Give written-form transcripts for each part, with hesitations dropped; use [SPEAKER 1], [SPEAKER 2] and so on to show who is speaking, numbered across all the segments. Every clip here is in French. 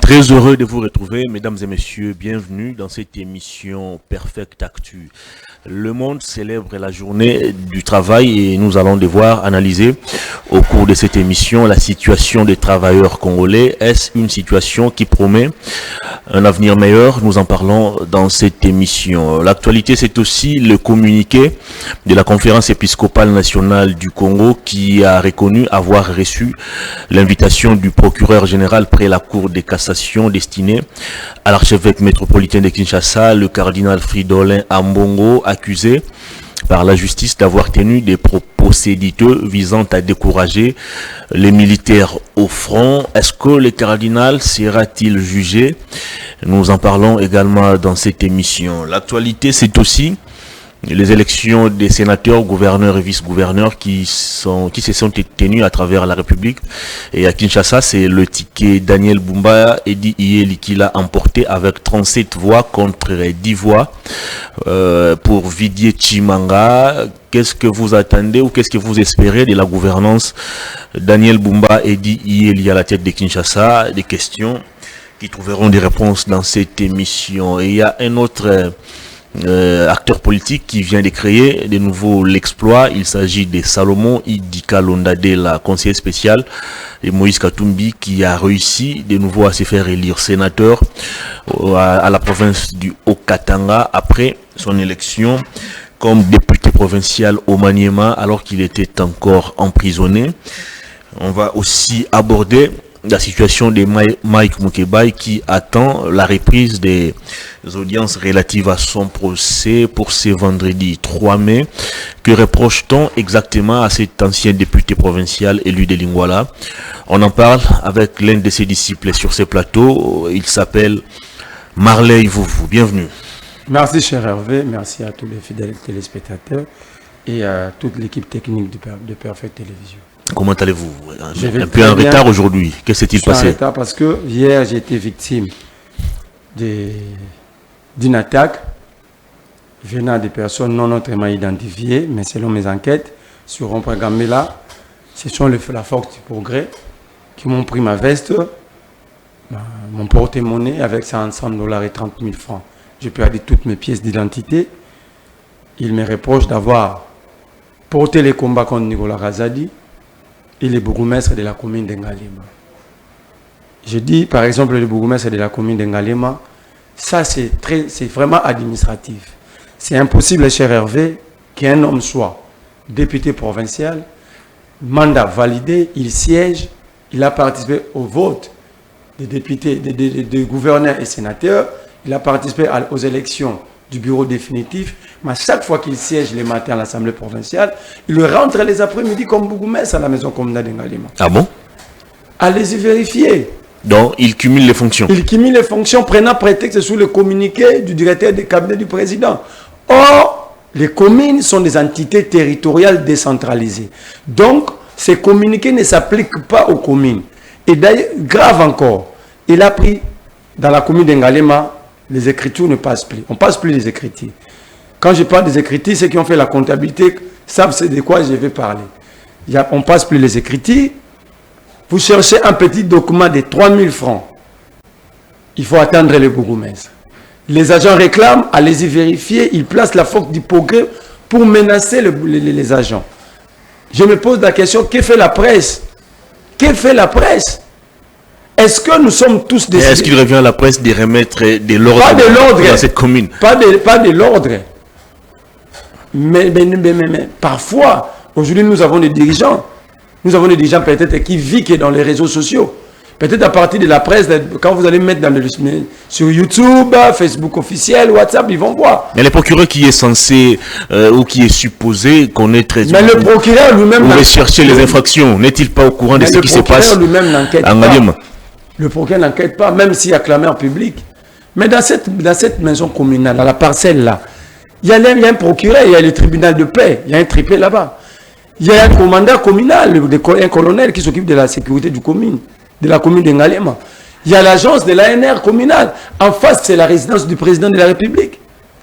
[SPEAKER 1] Très heureux de vous retrouver, mesdames et messieurs, bienvenue dans cette émission Perfect Actu. Le monde célèbre la journée du travail et nous allons devoir analyser au cours de cette émission la situation des travailleurs congolais. Est-ce une situation qui promet un avenir meilleur? Nous en parlons dans cette émission. L'actualité, c'est aussi le communiqué de la conférence épiscopale nationale du Congo qui a reconnu avoir reçu l'invitation du procureur général près la Cour de cassation destinée à l'archevêque métropolitain de Kinshasa, le cardinal Fridolin Ambongo, accusé par la justice d'avoir tenu des propos séditeux visant à décourager les militaires au front. Est-ce que le cardinal sera-t-il jugé? Nous en parlons également dans cette émission. L'actualité, c'est aussi les élections des sénateurs, gouverneurs et vice-gouverneurs qui se sont tenues à travers la République. Et à Kinshasa, c'est le ticket Daniel Bumba Edi Iyeli qui l'a emporté avec 37 voix contre 10 voix pour Vidier Chimanga. Qu'est-ce que vous attendez ou qu'est-ce que vous espérez de la gouvernance Daniel Bumba Edi Iyeli à la tête de Kinshasa? Des questions qui trouveront des réponses dans cette émission. Et il y a un autre acteur politique qui vient de créer de nouveau l'exploit. Il s'agit de Salomon Idika Londade, la conseillère spéciale de Moïse Katumbi, qui a réussi de nouveau à se faire élire sénateur à la province du Haut-Katanga après son élection comme député provincial au Maniema alors qu'il était encore emprisonné. On va aussi aborder la situation de Mike Mukebai qui attend la reprise des audiences relatives à son procès pour ce vendredi 3 mai. Que reproche-t-on exactement à cet ancien député provincial élu de Lingwala? On en parle avec l'un de ses disciples sur ce plateau. Il s'appelle Marley Ivouvou. Bienvenue.
[SPEAKER 2] Merci cher Hervé, merci à tous les fidèles téléspectateurs et à toute l'équipe technique de Perfect Télévision.
[SPEAKER 1] Comment allez-vous? Un peu en retard aujourd'hui. Qu'est-ce qui s'est-il passé?
[SPEAKER 2] Je suis en retard parce que hier j'ai été victime d'une attaque venant des personnes non autrement identifiées, mais selon mes enquêtes sur Rond-Point Gambela, ce sont la Force du Progrès qui m'ont pris ma veste, mon porte-monnaie avec 100 $ et 30 000 francs. J'ai perdu toutes mes pièces d'identité. Ils me reprochent d'avoir porté les combats contre Nicolas Razadi et les bourgmestres de la commune d'Engalema. Je dis par exemple le bourgmestre de la commune d'Engalema, ça c'est vraiment administratif. C'est impossible, cher Hervé, qu'un homme soit député provincial, mandat validé, il siège, il a participé au vote des députés, des gouverneurs et sénateurs, il a participé aux élections du bureau définitif, mais à chaque fois qu'il siège les matins à l'Assemblée provinciale, il rentre les après-midi comme bourgmestre à la maison communale d'Engalema.
[SPEAKER 1] Ah bon?
[SPEAKER 2] Allez-y vérifier.
[SPEAKER 1] Donc, il cumule les fonctions.
[SPEAKER 2] Il cumule les fonctions prenant prétexte sous le communiqué du directeur du cabinet du président. Or, les communes sont des entités territoriales décentralisées. Donc, ces communiqués ne s'appliquent pas aux communes. Et d'ailleurs, grave encore, il a pris dans la commune d'Engalema, les écritures ne passent plus. On ne passe plus les écritures. Quand je parle des écritures, ceux qui ont fait la comptabilité savent c'est de quoi je vais parler. On ne passe plus les écritures. Vous cherchez un petit document de 3 000 francs. Il faut attendre le bourgmestre. Les agents réclament, allez-y vérifier. Ils placent la force du progrès pour menacer les agents. Je me pose la question, que fait la presse? Que fait la presse? Est-ce que nous sommes tous des...
[SPEAKER 1] Est-ce qu'il revient à la presse de remettre de l'ordre dans cette commune?
[SPEAKER 2] Pas de l'ordre. Mais parfois, aujourd'hui, nous avons des dirigeants. Nous avons des dirigeants peut-être qui vivent dans les réseaux sociaux. Peut-être à partir de la presse, quand vous allez mettre sur YouTube, Facebook officiel, WhatsApp, ils vont voir.
[SPEAKER 1] Mais le procureur qui est censé ou qui est supposé connaître...
[SPEAKER 2] Mais le procureur lui-même...
[SPEAKER 1] Ou rechercher les infractions, n'est-il pas au courant de ce qui se passe?
[SPEAKER 2] Le procureur lui-même n'enquête pas. Le procureur n'enquête pas, même s'il y a clameur publique. Mais dans cette maison communale, à la parcelle là, Il y a un procureur, il y a le tribunal de paix, il y a un tripé là-bas. Il y a un commandant communal, un colonel qui s'occupe de la sécurité de la commune de Ngalema. Il y a l'agence de l'ANR communale. En face, c'est la résidence du président de la République.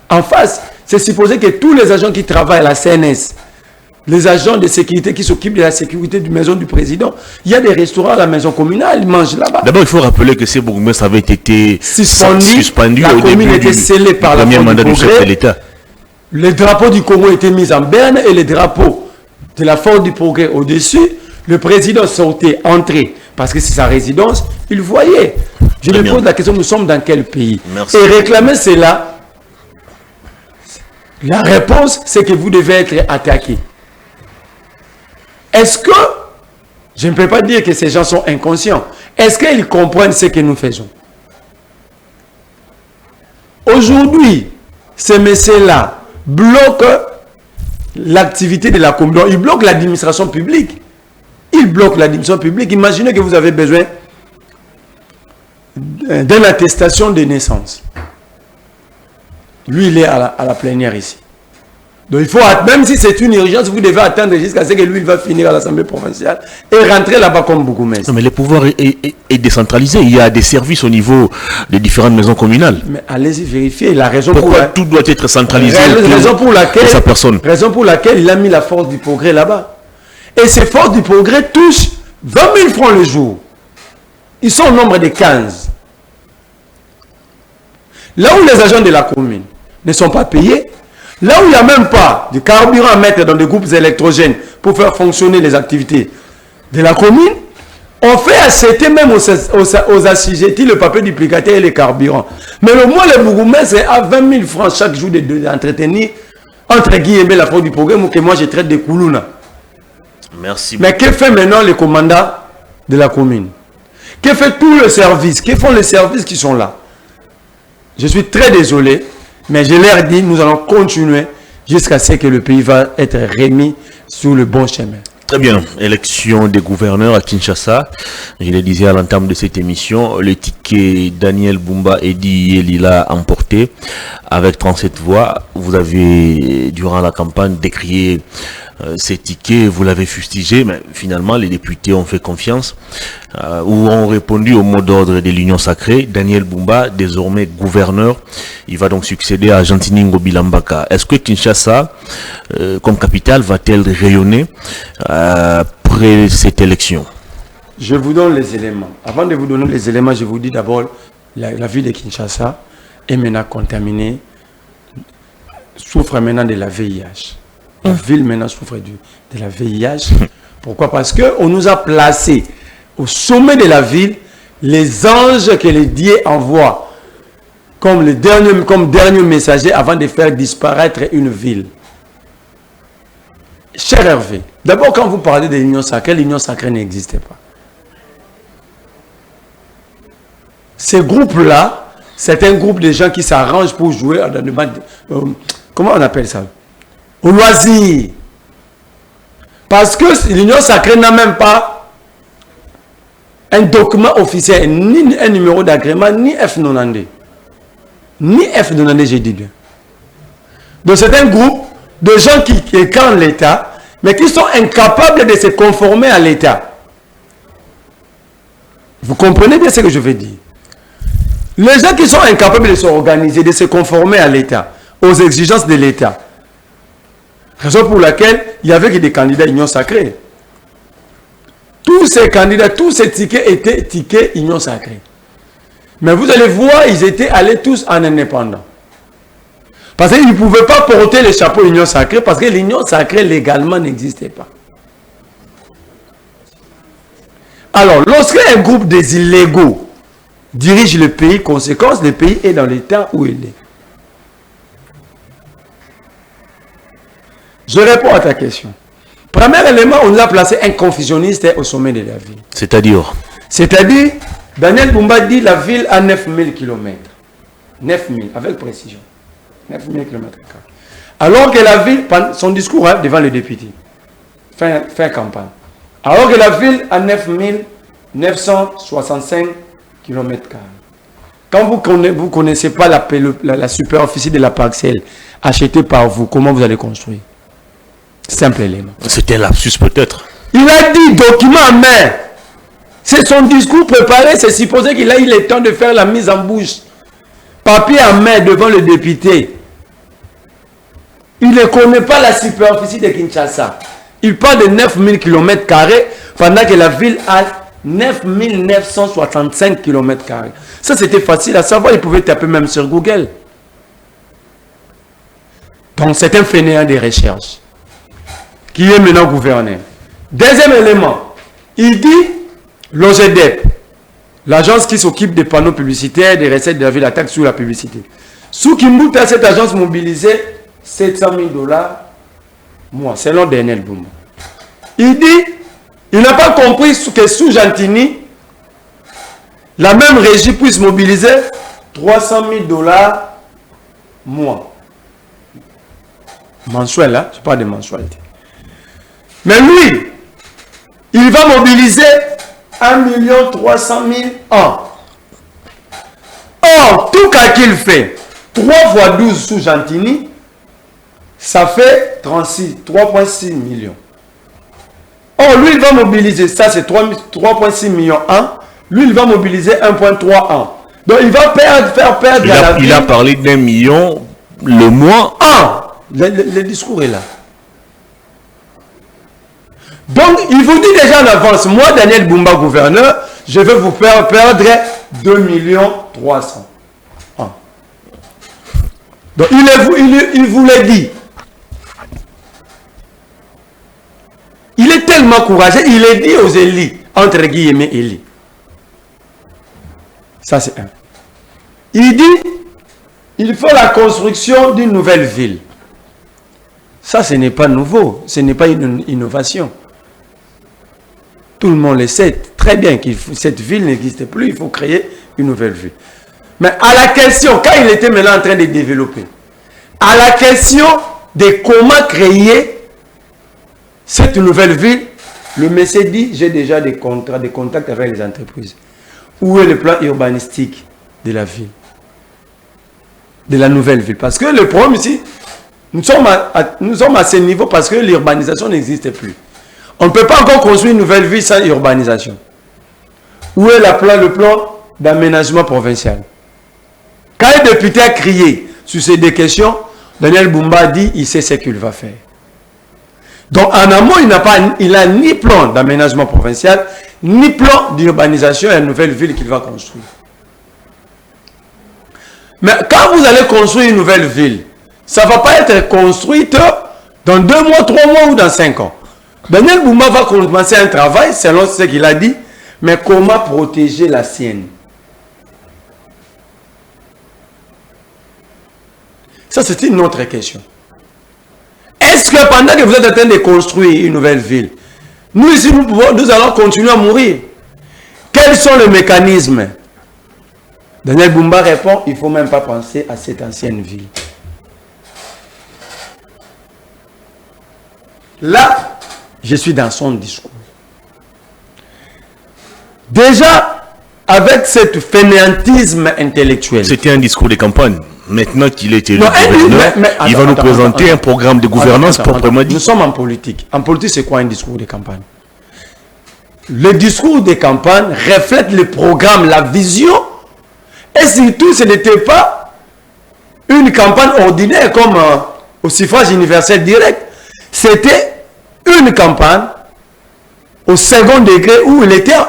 [SPEAKER 2] En face, c'est supposé que tous les agents qui travaillent à la CNS, les agents de sécurité qui s'occupent de la sécurité de la maison du président, il y a des restaurants à la maison communale, ils mangent là-bas.
[SPEAKER 1] D'abord, il faut rappeler que ces bourgmestres avaient été suspendus
[SPEAKER 2] la
[SPEAKER 1] au
[SPEAKER 2] commune
[SPEAKER 1] début
[SPEAKER 2] était scellée par
[SPEAKER 1] premier mandat du chef de l'État.
[SPEAKER 2] Le drapeau du Congo était mis en berne et le drapeau de la Force du Progrès au-dessus. Le président sortait, entrait, parce que c'est sa résidence, il voyait. Je me pose la question, nous sommes dans quel pays?
[SPEAKER 1] Merci.
[SPEAKER 2] Et réclamer cela, la réponse, c'est que vous devez être attaqué. Est-ce que, je ne peux pas dire que ces gens sont inconscients, est-ce qu'ils comprennent ce que nous faisons? Aujourd'hui, ces messieurs-là bloquent l'activité de la commune. Ils bloquent l'administration publique. Ils bloquent l'administration publique. Imaginez que vous avez besoin d'une attestation de naissance. Lui, il est à la plénière ici. Donc il faut, même si c'est une urgence, vous devez attendre jusqu'à ce que lui il va finir à l'Assemblée provinciale et rentrer là-bas comme bourgmestre.
[SPEAKER 1] Mais le pouvoir est décentralisé. Il y a des services au niveau des différentes maisons communales.
[SPEAKER 2] Mais allez-y vérifier la raison
[SPEAKER 1] pourquoi tout doit être centralisé.
[SPEAKER 2] Raison pour laquelle il a mis la Force du Progrès là-bas. Et ces Forces du Progrès touchent 20 000 francs le jour. Ils sont au nombre de 15. Là où les agents de la commune ne sont pas payés, là où il n'y a même pas de carburant à mettre dans des groupes électrogènes pour faire fonctionner les activités de la commune, on fait accepter même aux assujettis le papier duplicateur et les carburants. Mais le moins le bourgmestre c'est à 20 000 francs chaque jour d'entretenir, entre guillemets, la Force du Progrès, que moi je traite de Koulouna.
[SPEAKER 1] Merci.
[SPEAKER 2] Mais que fait maintenant le commandant de la commune? Que fait tout le service? Que font les services qui sont là? Je suis très désolé, mais je leur dis, nous allons continuer jusqu'à ce que le pays va être remis sur le bon chemin.
[SPEAKER 1] Très bien. Élection des gouverneurs à Kinshasa. Je le disais à l'entame de cette émission, le ticket Daniel Bumba Edi Yelila emporté avec 37 voix. Vous avez, durant la campagne, décrié ces tickets, vous l'avez fustigé, mais finalement les députés ont fait confiance ou ont répondu au mot d'ordre de l'Union sacrée. Daniel Bumba, désormais gouverneur, il va donc succéder à Gentini Ngobi Lambaka. Est-ce que Kinshasa, comme capitale, va-t-elle rayonner après cette élection?
[SPEAKER 2] Je vous donne les éléments. Avant de vous donner les éléments, je vous dis d'abord la ville de Kinshasa est maintenant contaminée, souffre maintenant de la VIH. La ville maintenant souffre de la VIH. Pourquoi? Parce qu'on nous a placés au sommet de la ville les anges que les dieux envoient comme dernier messager avant de faire disparaître une ville. Cher Hervé, d'abord quand vous parlez de l'union sacrée n'existait pas. Ces groupes-là, c'est un groupe de gens qui s'arrangent pour jouer dans le comment on appelle ça? Au loisir. Parce que l'union sacrée n'a même pas un document officiel, ni un numéro d'agrément, ni F90. Ni F90, j'ai dit bien. Donc c'est un groupe de gens qui écrasent l'État, mais qui sont incapables de se conformer à l'État. Vous comprenez bien ce que je veux dire? Les gens qui sont incapables de s'organiser, de se conformer à l'État, aux exigences de l'État. Raison pour laquelle il y avait que des candidats Union sacrée. Tous ces candidats, tous ces tickets étaient tickets Union sacrée. Mais vous allez voir, ils étaient allés tous en indépendant. Parce qu'ils ne pouvaient pas porter le chapeau Union sacrée parce que l'Union sacrée légalement n'existait pas. Alors, lorsqu'un groupe des illégaux dirige le pays, conséquence, le pays est dans l'état où il est. Je réponds à ta question. Premier élément, on a placé un confusionniste au sommet de la ville.
[SPEAKER 1] C'est-à-dire,
[SPEAKER 2] Daniel Bumba dit la ville a 9000 km. 9000, avec précision. 9000 km. Alors que la ville, son discours devant les députés, fin campagne. Alors que la ville a 9965 km. Quand vous ne connaissez pas la superficie de la parcelle achetée par vous, comment vous allez construire? Simple élément.
[SPEAKER 1] C'était un lapsus peut-être.
[SPEAKER 2] Il a dit document en main. C'est son discours préparé. C'est supposé qu'il a eu le temps de faire la mise en bouche. Papier en main devant le député. Il ne connaît pas la superficie de Kinshasa. Il parle de 9000 km pendant que la ville a 9965 km. Ça, c'était facile à savoir. Il pouvait taper même sur Google. Donc, c'est un fainéant des recherches qui est maintenant gouverneur. Deuxième élément, il dit l'OGDEP, l'agence qui s'occupe des panneaux publicitaires, des recettes de la ville, la taxe sur la publicité. Sous Kimbuta, cette agence mobilisait 700 000 $, moi, selon Daniel Bumba. Il dit, il n'a pas compris que sous Gentini, la même régie puisse mobiliser 300 000 $, moi. Mensuel, là, je parle de mensualité. Mais lui, il va mobiliser 1 300 000 ans. Or, tout calcul fait, 3 fois 12 sous Gentini, ça fait 3,6 millions. Or, lui, il va mobiliser, ça c'est 3,6 millions ans. Lui, il va mobiliser 1,3 ans. Donc, il va faire perdre la ville.
[SPEAKER 1] Il a parlé d'1 million le mois.
[SPEAKER 2] Le discours est là. Donc, il vous dit déjà en avance, moi, Daniel Bumba, gouverneur, je vais vous faire perdre 2 300 000. Donc, il vous l'a dit. Il est tellement courageux, il est dit aux élus, entre guillemets, élus. Ça, c'est un. Il dit, il faut la construction d'une nouvelle ville. Ça, ce n'est pas nouveau, ce n'est pas une innovation. Tout le monde le sait très bien que cette ville n'existe plus, il faut créer une nouvelle ville. Mais à la question, quand il était maintenant en train de développer, à la question de comment créer cette nouvelle ville, le monsieur dit, j'ai déjà des contacts avec les entreprises. Où est le plan urbanistique de la ville? De la nouvelle ville? Parce que le problème ici, nous sommes à ce niveau parce que l'urbanisation n'existe plus. On ne peut pas encore construire une nouvelle ville sans urbanisation. Où est le plan d'aménagement provincial? Quand le député a crié sur ces deux questions, Daniel Bumba dit il sait ce qu'il va faire. Donc en amont, il n'a ni plan d'aménagement provincial, ni plan d'urbanisation et une nouvelle ville qu'il va construire. Mais quand vous allez construire une nouvelle ville, ça ne va pas être construite dans 2 mois, 3 mois ou dans 5 ans. Daniel Bumba va commencer un travail, selon ce qu'il a dit, mais comment protéger la sienne? Ça, c'est une autre question. Est-ce que pendant que vous êtes en train de construire une nouvelle ville, nous ici, nous allons continuer à mourir? Quels sont les mécanismes? Daniel Bumba répond, il ne faut même pas penser à cette ancienne ville. Là, je suis dans son discours. Déjà, avec ce fainéantisme intellectuel.
[SPEAKER 1] C'était un discours de campagne. Maintenant qu'il est élu gouverneur, il va nous présenter un programme de gouvernance proprement dit.
[SPEAKER 2] Nous sommes en politique. En politique, c'est quoi un discours de campagne? Le discours de campagne reflète le programme, la vision. Et surtout, ce n'était pas une campagne ordinaire comme au suffrage universel direct. C'était une campagne au second degré où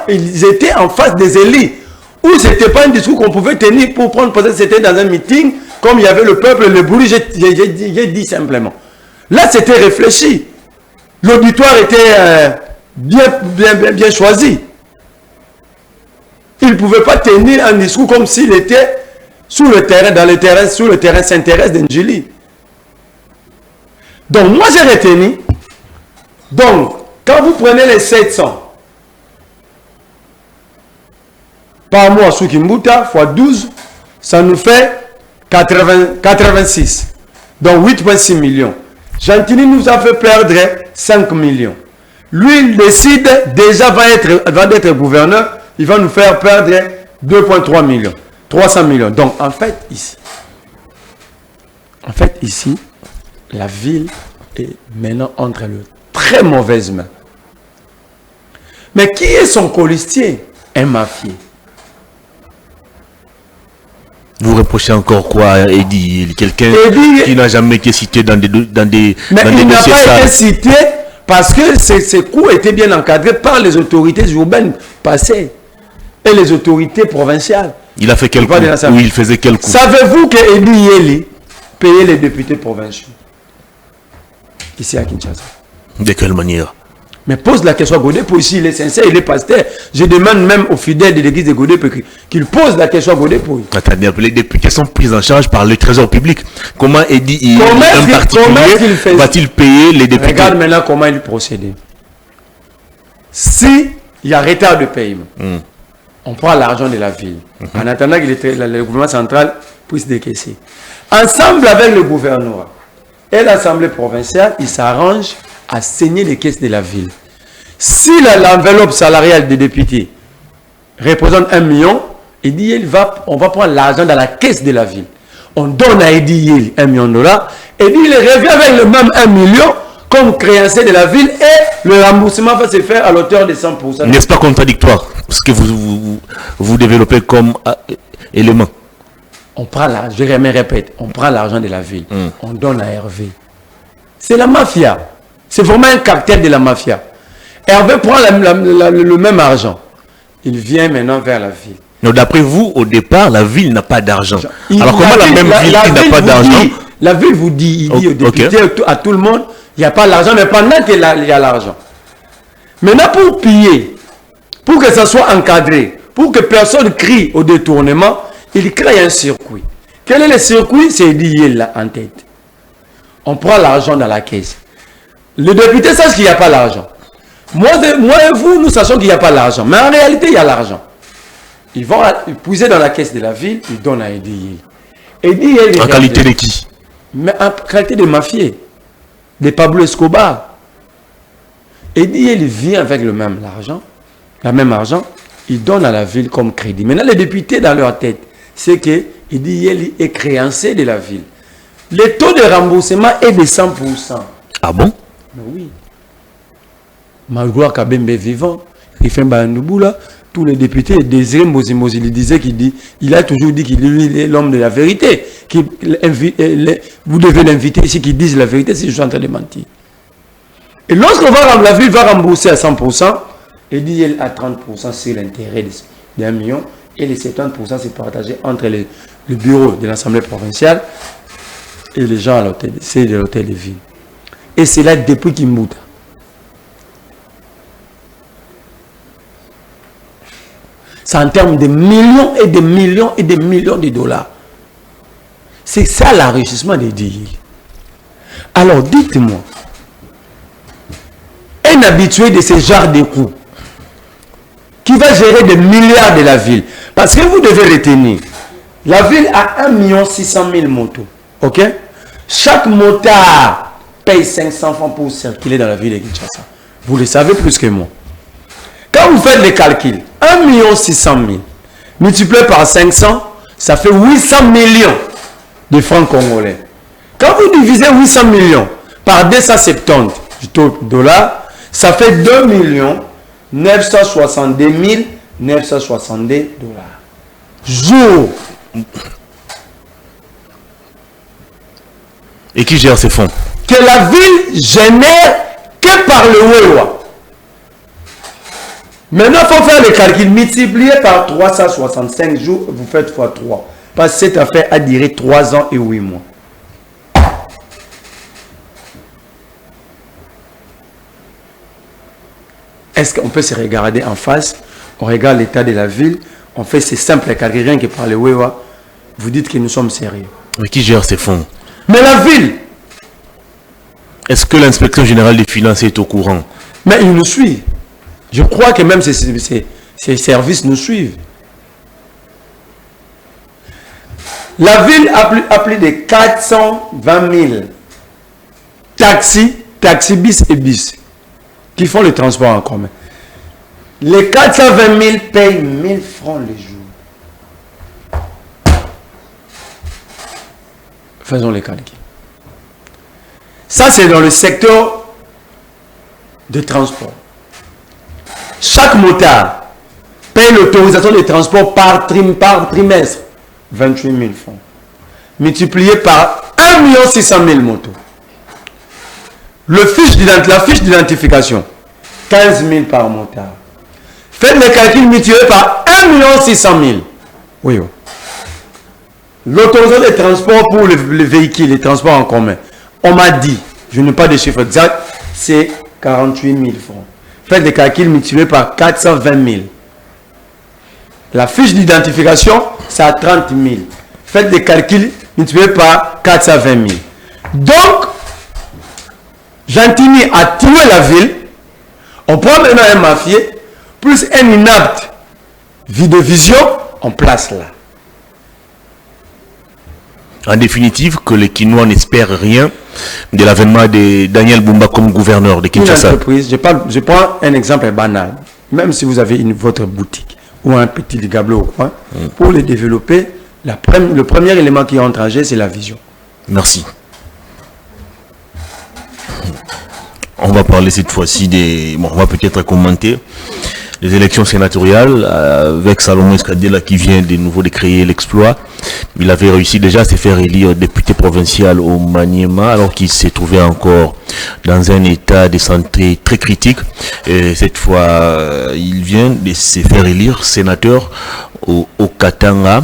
[SPEAKER 2] ils étaient en face des élus. Où ce n'était pas un discours qu'on pouvait tenir pour prendre, peut-être c'était dans un meeting, comme il y avait le peuple, le bruit, j'ai dit simplement. Là, c'était réfléchi. L'auditoire était bien choisi. Il ne pouvait pas tenir un discours comme s'il était sur le terrain Saint-Thérèse d'Angély. Donc, moi, j'ai retenu. Donc, quand vous prenez les 700 par mois sous Kimbuta, fois 12, ça nous fait 86. Donc, 8,6 millions. Gentini nous a fait perdre 5 millions. Lui, il décide, déjà va être gouverneur, il va nous faire perdre 2,3 millions. 300 millions. Donc, en fait, ici, la ville est maintenant entre le très mauvaise main. Mais qui est son colistier? Un mafieux.
[SPEAKER 1] Vous reprochez encore quoi à Eddie? Quelqu'un qui n'a jamais été cité dans des
[SPEAKER 2] mais il n'a pas été cité parce que ces coups étaient bien encadrés par les autorités urbaines passées et les autorités provinciales.
[SPEAKER 1] Il a fait quel coup? Ou il faisait quel coup?
[SPEAKER 2] Savez-vous que Eddie Yeli payait les députés provinciaux ici à Kinshasa?
[SPEAKER 1] De quelle manière?
[SPEAKER 2] Mais pose la question à Godépo ici, il est sincère, il est pasteur. Je demande même aux fidèles de l'église de Godépo qu'il pose la question à Godépo.
[SPEAKER 1] Attendez, les députés sont pris en charge par le trésor public. Comment Eddie un particulier va-t-il payer les députés?
[SPEAKER 2] Regarde maintenant comment il procédait. Si il y a retard de paiement, on prend l'argent de la ville. En attendant que le gouvernement central puisse décaisser. Ensemble avec le gouvernement et l'Assemblée provinciale, ils s'arrangent à saigner les caisses de la ville. Si l'enveloppe salariale des députés représente 1 million, on va prendre l'argent dans la caisse de la ville. On donne à Eddie Yeli 1 million de dollars. Eddie il revient avec le même 1 million comme créancier de la ville et le remboursement va se faire à l'auteur de 100%.
[SPEAKER 1] N'est-ce pas contradictoire ce que vous développez comme élément? On prend l'argent,
[SPEAKER 2] je me répète, on prend l'argent de la ville, on donne à Hervé. C'est la mafia. C'est vraiment un caractère de la mafia. Hervé prend le même argent. Il vient maintenant vers la ville.
[SPEAKER 1] Donc d'après vous, au départ, la ville n'a pas d'argent. Alors comment la même ville qui n'a pas d'argent?
[SPEAKER 2] La ville vous dit, il dit aux députés, à tout le monde, il n'y a pas l'argent, mais pendant qu'il y a l'argent. Maintenant, pour piller, pour que ça soit encadré, pour que personne crie au détournement, il crée un circuit. Quel est le circuit? C'est Eddie là en tête. On prend l'argent dans la caisse. Le député sache qu'il n'y a pas l'argent. Moi et vous, nous sachons qu'il n'y a pas l'argent. Mais en réalité, il y a l'argent. Ils vont puiser dans la caisse de la ville, ils donnent à Eddie Yeli.
[SPEAKER 1] En qualité de qui?
[SPEAKER 2] Mais en qualité de mafieux. De Pablo Escobar. Eddie Yeli vient avec le même argent, il donne à la ville comme crédit. Maintenant, les députés dans leur tête, c'est que Eddie Yeli est créancier de la ville. Le taux de remboursement est de 100%.
[SPEAKER 1] Ah bon?
[SPEAKER 2] Mais oui. Magloire Kabembe vivant, il fait Banouboula, tous les députés, Désiré Mozimozi, il a toujours dit qu'il est l'homme de la vérité. Vous devez l'inviter ici qu'il dise la vérité si je suis en train de mentir. Et lorsque la ville va rembourser à 100%, il dit à 30% sur l'intérêt d'1 million et les 70% c'est partagé entre le bureau de l'Assemblée provinciale et les gens à l'hôtel, c'est de l'hôtel de ville. Et c'est là depuis Kimbuta. C'est en termes de millions et de millions et de millions de dollars. C'est ça l'enrichissement des dits. Alors dites-moi, un habitué de ce genre de coups qui va gérer des milliards de la ville, parce que vous devez retenir, la ville a 1 600 000 motos. Ok? Chaque motard paye 500 francs pour circuler dans la ville de Kinshasa. Vous le savez plus que moi. Quand vous faites les calculs, 1 600 000 multiplié par 500, ça fait 800 millions de francs congolais. Quand vous divisez 800 millions par 270 dollars, ça fait 2 962 962 dollars. Jour.
[SPEAKER 1] Et qui gère ces fonds?
[SPEAKER 2] Que la ville génère que par le Wewa. Maintenant, il faut faire le calcul multiplié par 365 jours, vous faites x 3. Parce que cette affaire a duré 3 ans et 8 mois. Est-ce qu'on peut se regarder en face? On regarde l'état de la ville, on fait ces simples calculs, rien que par le Wewa. Vous dites que nous sommes sérieux.
[SPEAKER 1] Mais qui gère ces fonds?
[SPEAKER 2] Mais la ville.
[SPEAKER 1] Est-ce que l'inspection générale des finances est au courant?
[SPEAKER 2] Mais ils nous suivent. Je crois que même ces services nous suivent. La ville a plus de 420 000 taxis bis et bis qui font le transport en commun. Les 420 000 payent 1000 francs le jour. Faisons les calculs. Ça, c'est dans le secteur de transport. Chaque motard paye l'autorisation de transport par trimestre, 28 000 francs. Multiplié par 1 600 000 motos. La fiche d'identification, 15 000 par motard. Faites les calculs multipliés par 1 600 000. Oui, oui. L'autorisation de transport pour les véhicules, les transports en commun, on m'a dit, je n'ai pas de chiffre exact, c'est 48 000 francs. Faites des calculs multipliés par 420 000. La fiche d'identification, c'est à 30 000. Faites des calculs multipliés par 420 000. Donc, Gentilly a tué la ville. On prend maintenant un mafieux, plus un inapte de vision, on place là.
[SPEAKER 1] En définitive, que les Kinois n'espèrent rien de l'avènement de Daniel Bumba comme gouverneur de Kinshasa.
[SPEAKER 2] Une entreprise, je prends un exemple banal. Même si vous avez votre boutique ou un petit gablot au coin, pour le développer, le premier élément qui entre en jeu, c'est la vision.
[SPEAKER 1] Merci. On va parler cette fois-ci des... Bon, on va peut-être commenter les élections sénatoriales avec Salomon Escadela qui vient de nouveau de créer l'exploit. Il avait réussi déjà à se faire élire député provincial au Maniema alors qu'il s'est trouvé encore dans un état de santé très critique. Et cette fois, il vient de se faire élire sénateur au Katanga.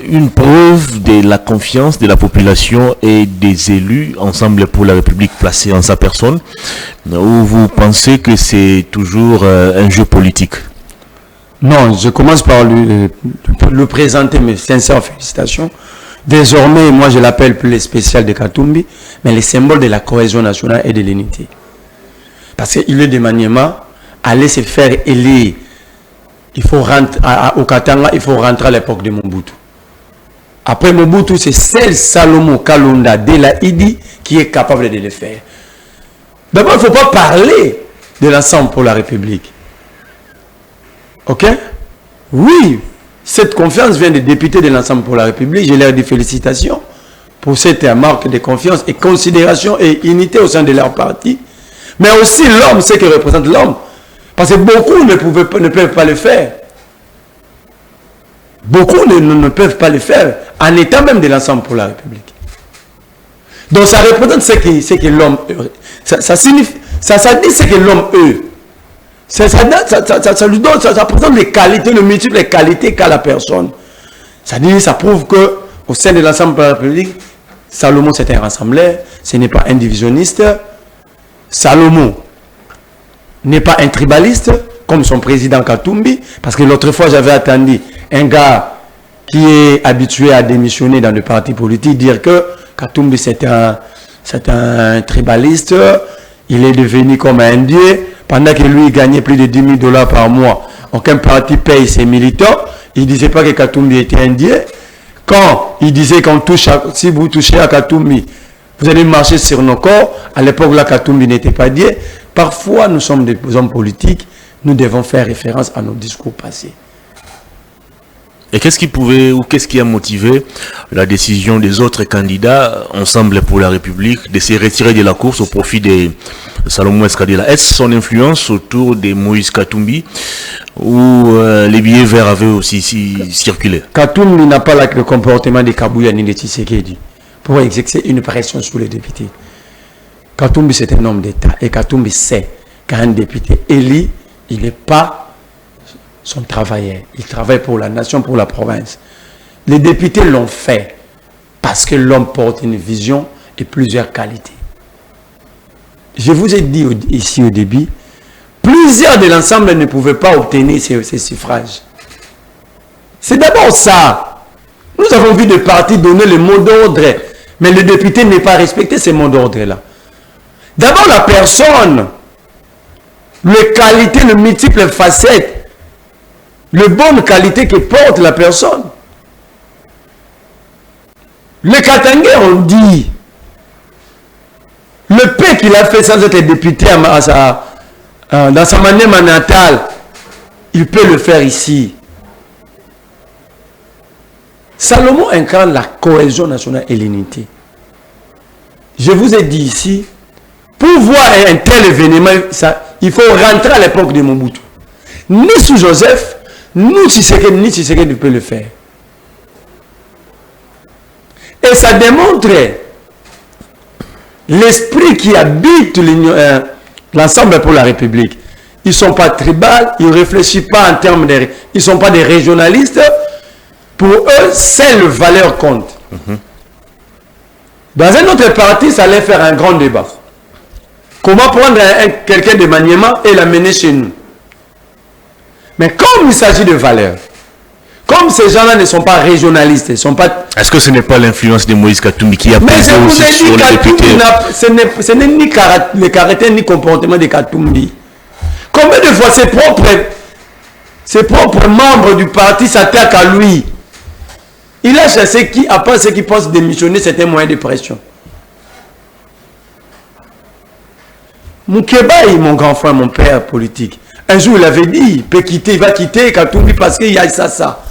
[SPEAKER 1] Une preuve de la confiance de la population et des élus Ensemble pour la République placés en sa personne, ou vous pensez que c'est toujours un jeu politique?
[SPEAKER 2] Non, je commence par le présenter, mes sincères félicitations. Désormais, moi je l'appelle plus les spéciales de Katumbi, mais les symboles de la cohésion nationale et de l'unité. Parce qu'il est de Maniema, aller se faire élire. Il faut rentrer au Katanga, il faut rentrer à l'époque de Mobutu. Après Mobutu, c'est seul Salomon Kalonda de la Idi qui est capable de le faire. D'abord, il ne faut pas parler de l'ensemble pour la République. Ok? Oui, cette confiance vient des députés de l'ensemble pour la République. Je leur dis félicitations pour cette marque de confiance et considération et unité au sein de leur parti. Mais aussi l'homme, ce que représente l'homme. Parce que beaucoup ne peuvent pas le faire. Beaucoup ne peuvent pas le faire en étant même de l'ensemble pour la République. Donc ça représente ce que l'homme... Ça signifie... Ça dit ce que l'homme est. Ça représente les qualités, le multiple les qualités qu'a la personne. Ça prouve que au sein de l'ensemble pour la République, Salomon c'est un rassembleur, ce n'est pas un divisionniste. Salomon n'est pas un tribaliste, comme son président Katumbi, parce que l'autre fois j'avais attendu un gars qui est habitué à démissionner dans le parti politique, dire que Katumbi c'est un tribaliste, il est devenu comme un dieu, pendant que lui gagnait plus de 10 000 $ par mois. Aucun parti paye ses militants, il ne disait pas que Katumbi était un dieu. Quand il disait qu'on touche si vous touchez à Katumbi, vous allez marcher sur nos corps, à l'époque là Katumbi n'était pas dieu. Parfois nous sommes des hommes politiques, nous devons faire référence à nos discours passés.
[SPEAKER 1] Et qu'est-ce qui a motivé la décision des autres candidats Ensemble pour la République de se retirer de la course au profit de Salomon Escadela? Est-ce son influence autour de Moïse Katumbi ou les billets verts avaient aussi circulé?
[SPEAKER 2] Katumbi n'a pas le comportement de Kabouya ni de Tshisekedi pour exercer une pression sur les députés. Katumbi c'est un homme d'État et Katumbi sait qu'un député élu, il n'est pas son travailleur. Il travaille pour la nation, pour la province. Les députés l'ont fait parce que l'homme porte une vision et plusieurs qualités. Je vous ai dit ici au début, plusieurs de l'ensemble ne pouvaient pas obtenir ces suffrages. C'est d'abord ça. Nous avons vu des partis donner le mot d'ordre, mais le député n'est pas respecté ce mot d'ordre-là. D'abord la personne, les qualités, les multiples facettes, les bonnes qualités que porte la personne. Les Katangais ont dit, le paix qu'il a fait sans être député dans sa manière natale, il peut le faire ici. Salomon incarne la cohésion nationale et l'unité. Je vous ai dit ici, pour voir un tel événement, il faut rentrer à l'époque de Mobutu. Ni sous Joseph, ni Tshisekedi ne peut le faire. Et ça démontre l'esprit qui habite l'ensemble pour la République. Ils ne sont pas tribales, ils ne réfléchissent pas en termes de... Ils ne sont pas des régionalistes. Pour eux, seule valeur compte. Dans un autre parti, ça allait faire un grand débat. Comment prendre quelqu'un de Maniema et l'amener chez nous? Mais comme il s'agit de valeurs, comme ces gens-là ne sont pas régionalistes, ils sont pas...
[SPEAKER 1] Est-ce que ce n'est pas l'influence de Moïse Katumbi qui a
[SPEAKER 2] pesé aussi sur les députés? Ce n'est ni le caractère ni le comportement de Katumbi. Combien de fois ses propres membres du parti s'attaquent à lui? Il a chassé qui, à part ceux qui pensent démissionner, c'était un moyen de pression. Moukébaï, mon grand frère, mon père politique, un jour il avait dit, il va quitter Katumbi parce qu'il y a ça.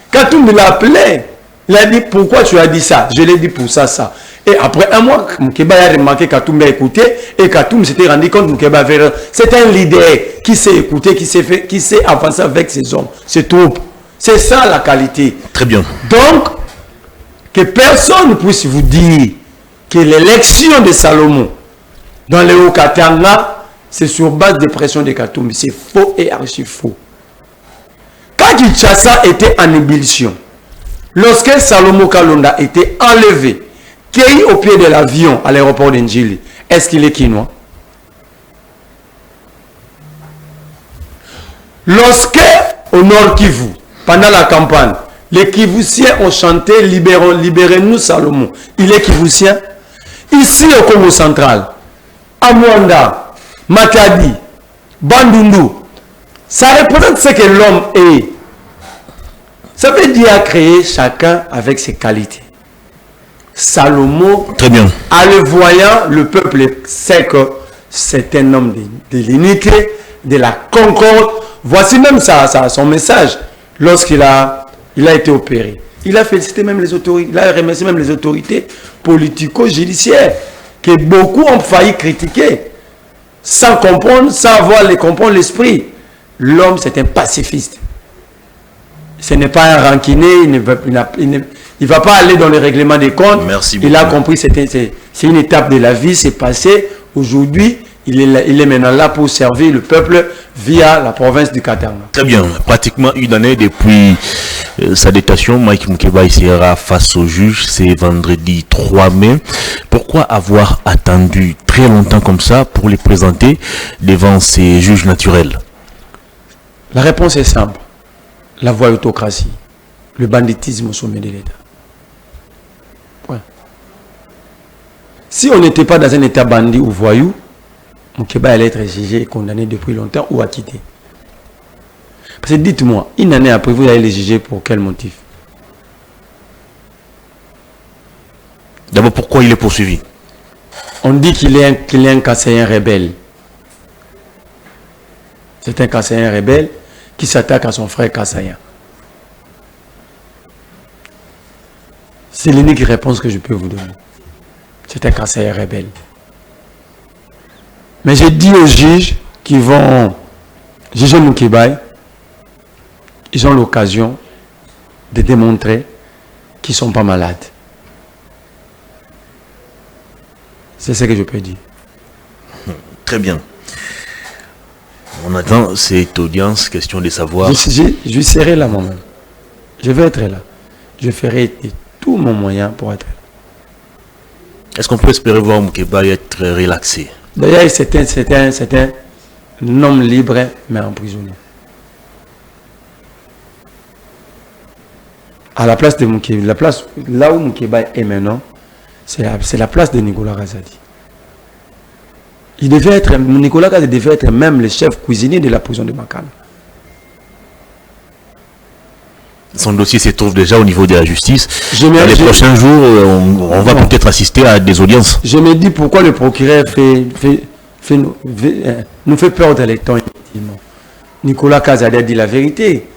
[SPEAKER 2] Katumbi l'a appelé. Il a dit, pourquoi tu as dit ça? Je l'ai dit pour ça. Et après un mois, Moukébaï a remarqué Katumbi a écouté et Katumbi s'était rendu compte que Moukébaï avait raison. C'est un leader qui s'est écouté, qui s'est avancé avec ses hommes, ses troupes. C'est ça la qualité.
[SPEAKER 1] Très bien.
[SPEAKER 2] Donc, que personne ne puisse vous dire que l'élection de Salomon dans le Haut-Katanga, c'est sur base de pression de Katumbi. C'est faux et archi faux. Quand Kinshasa était en ébullition, lorsque Salomon Kalonda était enlevé, cueilli au pied de l'avion à l'aéroport d'Njili, est-ce qu'il est quinois? Lorsque, au Nord Kivu, pendant la campagne, les Kivusiens ont chanté libérez-nous Salomon. Il est Kivusien. Ici au Congo central, à Mwanda, Matadi, Bandundu, ça représente ce que l'homme est. Ça veut dire créer chacun avec ses qualités. Salomon,
[SPEAKER 1] très bien.
[SPEAKER 2] En le voyant, le peuple sait que c'est un homme de l'unité, de la concorde. Voici même son message. Lorsqu'il a été opéré, il a félicité même les autorités, il a remercié même les autorités politico-judiciaires que beaucoup ont failli critiquer sans comprendre, sans avoir comprendre l'esprit. L'homme, c'est un pacifiste. Ce n'est pas un rancunier, il ne va pas aller dans le règlement des comptes.
[SPEAKER 1] Merci beaucoup.
[SPEAKER 2] Il a compris, c'est une étape de la vie, c'est passé. Aujourd'hui, il est maintenant là pour servir le peuple via la province du Katanga.
[SPEAKER 1] Très bien. Pratiquement une année depuis sa détention, Mike Moukébaï sera face au juge. C'est vendredi 3 mai. Pourquoi avoir attendu très longtemps comme ça pour les présenter devant ces juges naturels?
[SPEAKER 2] La réponse est simple. La voyou-autocratie. Le banditisme au sommet de l'État. Ouais. Si on n'était pas dans un État bandit ou voyou, Moukébaï allait être jugé et condamné depuis longtemps ou acquitté. Parce que dites-moi, une année après, vous allez les juger pour quel motif?
[SPEAKER 1] D'abord, pourquoi il est poursuivi?
[SPEAKER 2] On dit qu'il est un Kassaïen rebelle. C'est un Kassaïen rebelle qui s'attaque à son frère Kassaïen. C'est l'unique réponse que je peux vous donner. C'est un Kassaïen rebelle. Mais j'ai dit aux juges qui vont juger Moukébaï, ils ont l'occasion de démontrer qu'ils ne sont pas malades. C'est ce que je peux dire.
[SPEAKER 1] Très bien. On attend cette audience, question de savoir.
[SPEAKER 2] Je serai là moi-même. Je vais être là. Je ferai tout mon moyen pour être là.
[SPEAKER 1] Est-ce qu'on peut espérer voir Moukébaï être relaxé?
[SPEAKER 2] D'ailleurs, c'est un homme libre, mais emprisonné. À la place de Moukébaï, là où Moukébaï est maintenant, c'est la place de Nicolas Kazadi. Nicolas Kazadi devait être même le chef cuisinier de la prison de Makana.
[SPEAKER 1] Son dossier se trouve déjà au niveau de la justice. Dans les prochains jours, on va peut-être assister à des audiences.
[SPEAKER 2] Je me dis pourquoi le procureur nous fait perdre les temps. Nicolas Kazadi a dit la vérité.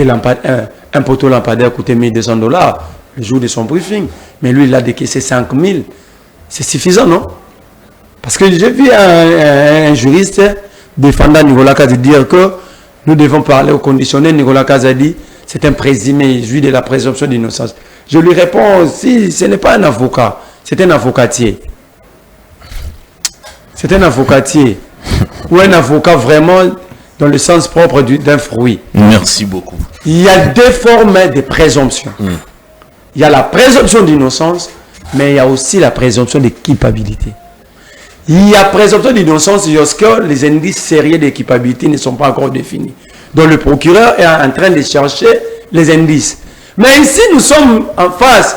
[SPEAKER 2] un poteau lampadaire coûtait $1 le jour de son briefing. Mais lui, il a décaissé 5 000. C'est suffisant, non? Parce que j'ai vu un juriste défendant Nicolas Kazadi dire que nous devons parler au conditionnel. Nicolas Kazadi, c'est un présumé, jouit de la présomption d'innocence. Je lui réponds, si ce n'est pas un avocat, c'est un avocatier. C'est un avocatier. Ou un avocat vraiment dans le sens propre d'un fruit.
[SPEAKER 1] Merci beaucoup.
[SPEAKER 2] Il y a deux formes de présomption. Il y a la présomption d'innocence, mais il y a aussi la présomption de culpabilité. Il y a présomption d'innocence lorsque les indices sérieux de culpabilité ne sont pas encore définis. Donc le procureur est en train de chercher les indices. Mais ici, nous sommes en face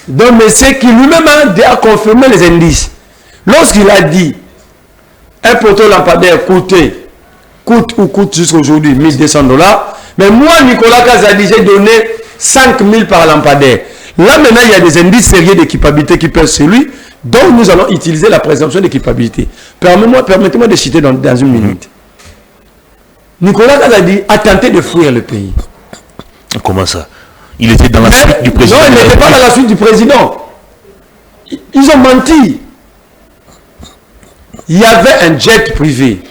[SPEAKER 2] d'un monsieur qui lui-même a confirmé les indices. Lorsqu'il a dit un poteau lampadaire coûte jusqu'à aujourd'hui $1 200, mais moi, Nicolas Kazadi, j'ai donné 5 000 par lampadaire. Là, maintenant, il y a des indices sérieux d'équipabilité qui pèsent sur lui, donc nous allons utiliser la présomption d'équipabilité. Permettez-moi de citer dans une minute. Nicolas Kazadi a tenté de fuir le pays.
[SPEAKER 1] Comment ça? Il était dans la suite du président.
[SPEAKER 2] Non, il n'était pas dans la suite du président. Ils ont menti. Il y avait un jet privé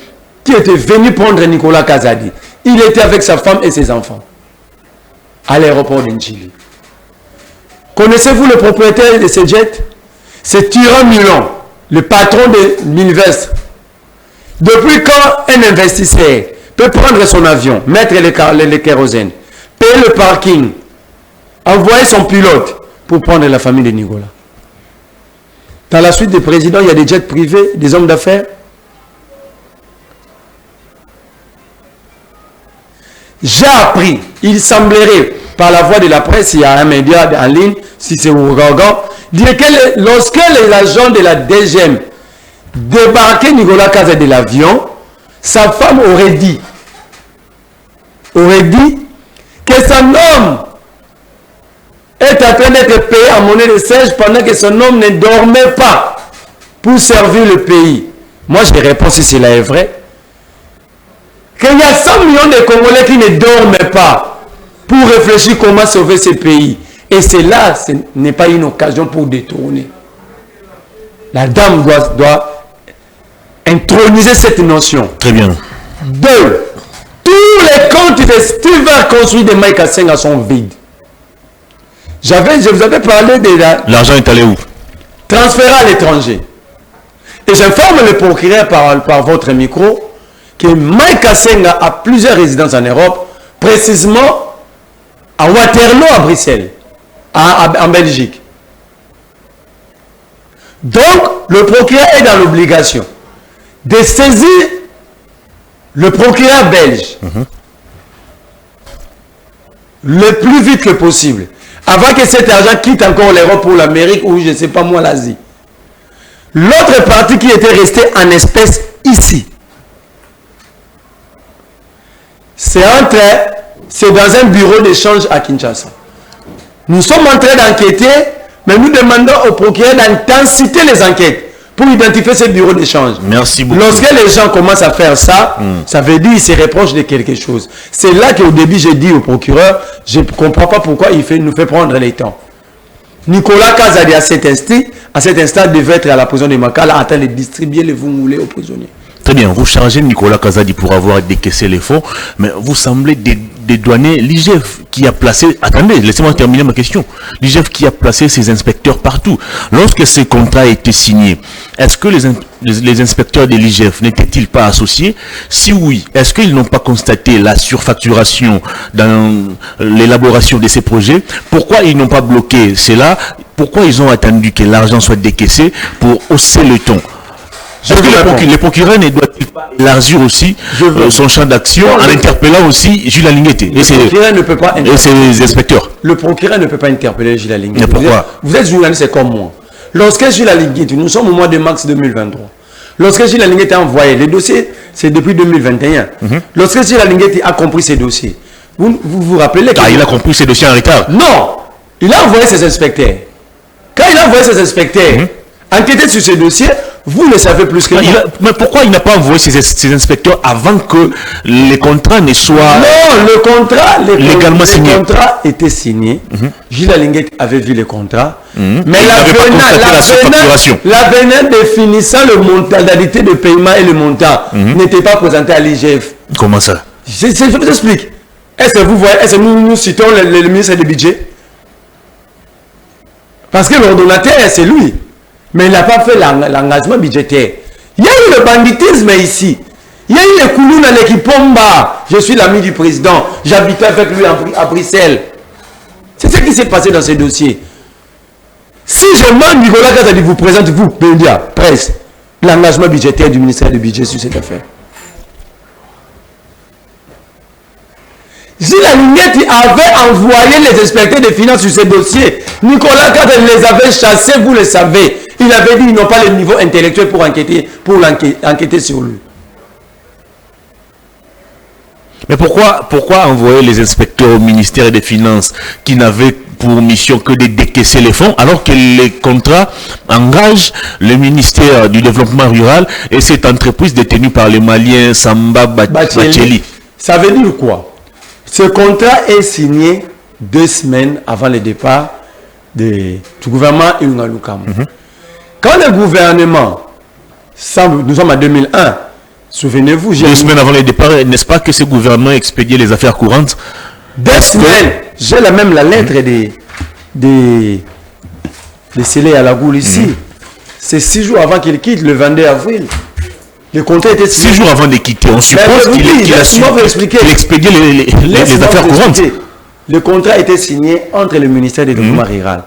[SPEAKER 2] qui était venu prendre Nicolas Kazadi. Il était avec sa femme et ses enfants à l'aéroport d'Inchili. Connaissez-vous le propriétaire de ce jet? C'est Tyran Milan, le patron de l'Invest. Depuis quand un investisseur peut prendre son avion, mettre le kérosène, payer le parking, envoyer son pilote pour prendre la famille de Nicolas? Dans la suite des présidents, il y a des jets privés, des hommes d'affaires. J'ai appris, il semblerait, par la voie de la presse, il y a un média en ligne, si c'est Ouagagan, dire que lorsque les agents de la DGM débarquaient Nicolas Kazadi de l'avion, sa femme aurait dit que son homme est en train d'être payé en monnaie de siège pendant que son homme ne dormait pas pour servir le pays. Moi, je réponds si cela est vrai. Qu'il y a 100 millions de Congolais qui ne dorment pas pour réfléchir comment sauver ce pays. Et cela, ce n'est pas une occasion pour détourner. La dame doit introniser cette notion.
[SPEAKER 1] Très bien.
[SPEAKER 2] 2. Tous les comptes de Steven construits de Mike Asenga sont vides. Je vous avais parlé de
[SPEAKER 1] l'argent est allé où?
[SPEAKER 2] Transféré à l'étranger. Et j'informe le procureur par votre micro que Mike Asenga a plusieurs résidences en Europe, précisément à Waterloo, à Bruxelles, en Belgique. Donc, le procureur est dans l'obligation de saisir le procureur belge le plus vite que possible, avant que cet argent quitte encore l'Europe pour l'Amérique ou je ne sais pas moi l'Asie. L'autre partie qui était restée en espèces ici, c'est dans un bureau d'échange à Kinshasa. Nous sommes en train d'enquêter, mais nous demandons au procureur d'intensiter les enquêtes pour identifier ce bureau d'échange.
[SPEAKER 1] Merci beaucoup.
[SPEAKER 2] Lorsque les gens commencent à faire ça, ça veut dire qu'ils se reprochent de quelque chose. C'est là qu'au début, j'ai dit au procureur, je ne comprends pas pourquoi il nous fait prendre les temps. Nicolas Kazadi, à cet instant, devait être à la prison de Makala en train de distribuer les moulés aux prisonniers.
[SPEAKER 1] Très bien, vous chargez Nicolas Kazadi pour avoir décaissé les fonds, mais vous semblez dédouaner l'IGF qui a placé... Attendez, laissez-moi terminer ma question. L'IGF qui a placé ses inspecteurs partout. Lorsque ce contrat a été signé, est-ce que les inspecteurs de l'IGF n'étaient-ils pas associés? Si oui, est-ce qu'ils n'ont pas constaté la surfacturation dans l'élaboration de ces projets? Pourquoi ils n'ont pas bloqué cela? Pourquoi ils ont attendu que l'argent soit décaissé pour hausser le ton? Est-ce que le procureur ne doit-il pas élargir aussi son champ d'action en interpellant aussi Jules Alinguete et ses inspecteurs?
[SPEAKER 2] Le procureur ne peut pas interpeller Jules Alinguete.
[SPEAKER 1] Pourquoi?
[SPEAKER 2] Vous êtes journaliste comme moi. Lorsque Jules Alinguete, nous sommes au mois de mars 2023. Lorsque Jules Alinguete a envoyé les dossiers, c'est depuis 2021. Lorsque Jules Alinguete a compris ces dossiers, vous rappelez
[SPEAKER 1] il a compris ces dossiers en retard?
[SPEAKER 2] Non, il a envoyé ses inspecteurs. Quand il a envoyé ses inspecteurs enquêter sur ces dossiers, Vous le savez plus que moi.
[SPEAKER 1] Mais pourquoi il n'a pas envoyé ses inspecteurs avant que les contrats ne soient...
[SPEAKER 2] Non, le contrat,
[SPEAKER 1] légalement signé.
[SPEAKER 2] Le contrat était signé. Gilles Alinguet avait vu le contrat. Mais l'avenant définissant le modalité de paiement et le montant n'était pas présenté à l'IGF.
[SPEAKER 1] Comment ça?
[SPEAKER 2] Je vous explique. Est-ce que vous voyez, est-ce que nous citons le ministre du budget? Parce que l'ordonnateur, c'est lui. Mais il n'a pas fait l'engagement budgétaire. Il y a eu le banditisme ici. Il y a eu le Koulouna Lekipomba. Je suis l'ami du président. J'habitais avec lui à Bruxelles. C'est ce qui s'est passé dans ce dossier. Si je demande Nicolas Kazadi vous présente, vous, média, presse, l'engagement budgétaire du ministère du budget sur cette affaire. Gilles Alinguet avait envoyé les inspecteurs des finances sur ce dossier. Nicolas Kazadi les avait chassés, vous le savez. Il avait dit qu'ils n'ont pas le niveau intellectuel pour enquêter sur lui.
[SPEAKER 1] Mais pourquoi envoyer les inspecteurs au ministère des Finances qui n'avaient pour mission que de décaisser les fonds alors que les contrats engagent le ministère du Développement Rural et cette entreprise détenue par les Maliens Samba Bacheli?
[SPEAKER 2] Ça veut dire quoi? Ce contrat est signé 2 semaines avant le départ du gouvernement Ilunga Lukamba. Quand le gouvernement, nous sommes en 2001, souvenez-vous,
[SPEAKER 1] 2 semaines avant le départ, n'est-ce pas que ce gouvernement expédiait les affaires courantes?
[SPEAKER 2] 2 semaines. J'ai même la lettre de Célé à la Goule ici. C'est 6 jours avant qu'il quitte, le 22 avril. Le contrat était signé.
[SPEAKER 1] 6 jours avant de quitter, on suppose qu'il expédiait les affaires courantes.
[SPEAKER 2] Le contrat était signé entre le ministère du Développement Rural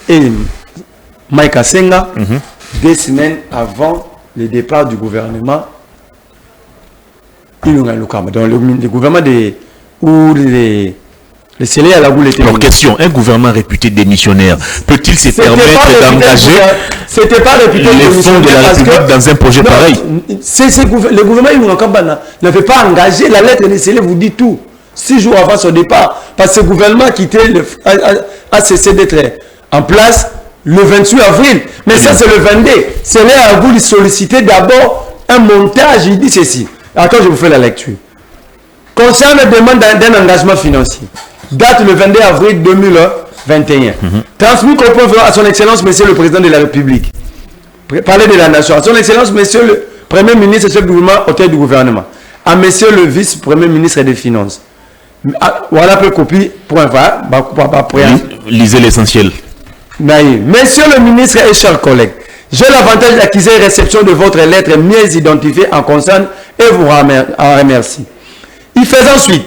[SPEAKER 2] et Mike Asenga 2 semaines avant le départ du gouvernement Ilunga Lukamba. Donc le gouvernement où les Célé à la Goule étaient...
[SPEAKER 1] Alors question, un gouvernement réputé démissionnaire peut-il se permettre d'engager les fonds de la République dans un projet pareil?
[SPEAKER 2] Le gouvernement Ilunga Lukamba n'avait pas engagé, la lettre de Célé vous dit tout. 6 jours avant son départ, parce que ce gouvernement a cessé d'être en place le 28 avril. Mais ça, c'est le 22. C'est là où il sollicitait d'abord un montage. Il dit ceci. Attends, je vous fais la lecture. Concernant la demande d'un engagement financier, date le 22 avril 2021. Transmis à son Excellence, Monsieur le Président de la République. Parler de la nation. À son Excellence, Monsieur le Premier ministre et chef du gouvernement, hôtel du gouvernement. À Monsieur le Vice-Premier ministre des Finances. Voilà peu copie pour un va.
[SPEAKER 1] Lisez l'essentiel.
[SPEAKER 2] Monsieur le ministre et chers collègues, j'ai l'avantage d'acquérir réception de votre lettre mieux identifiée en concerne et vous remercie. Il fait ensuite,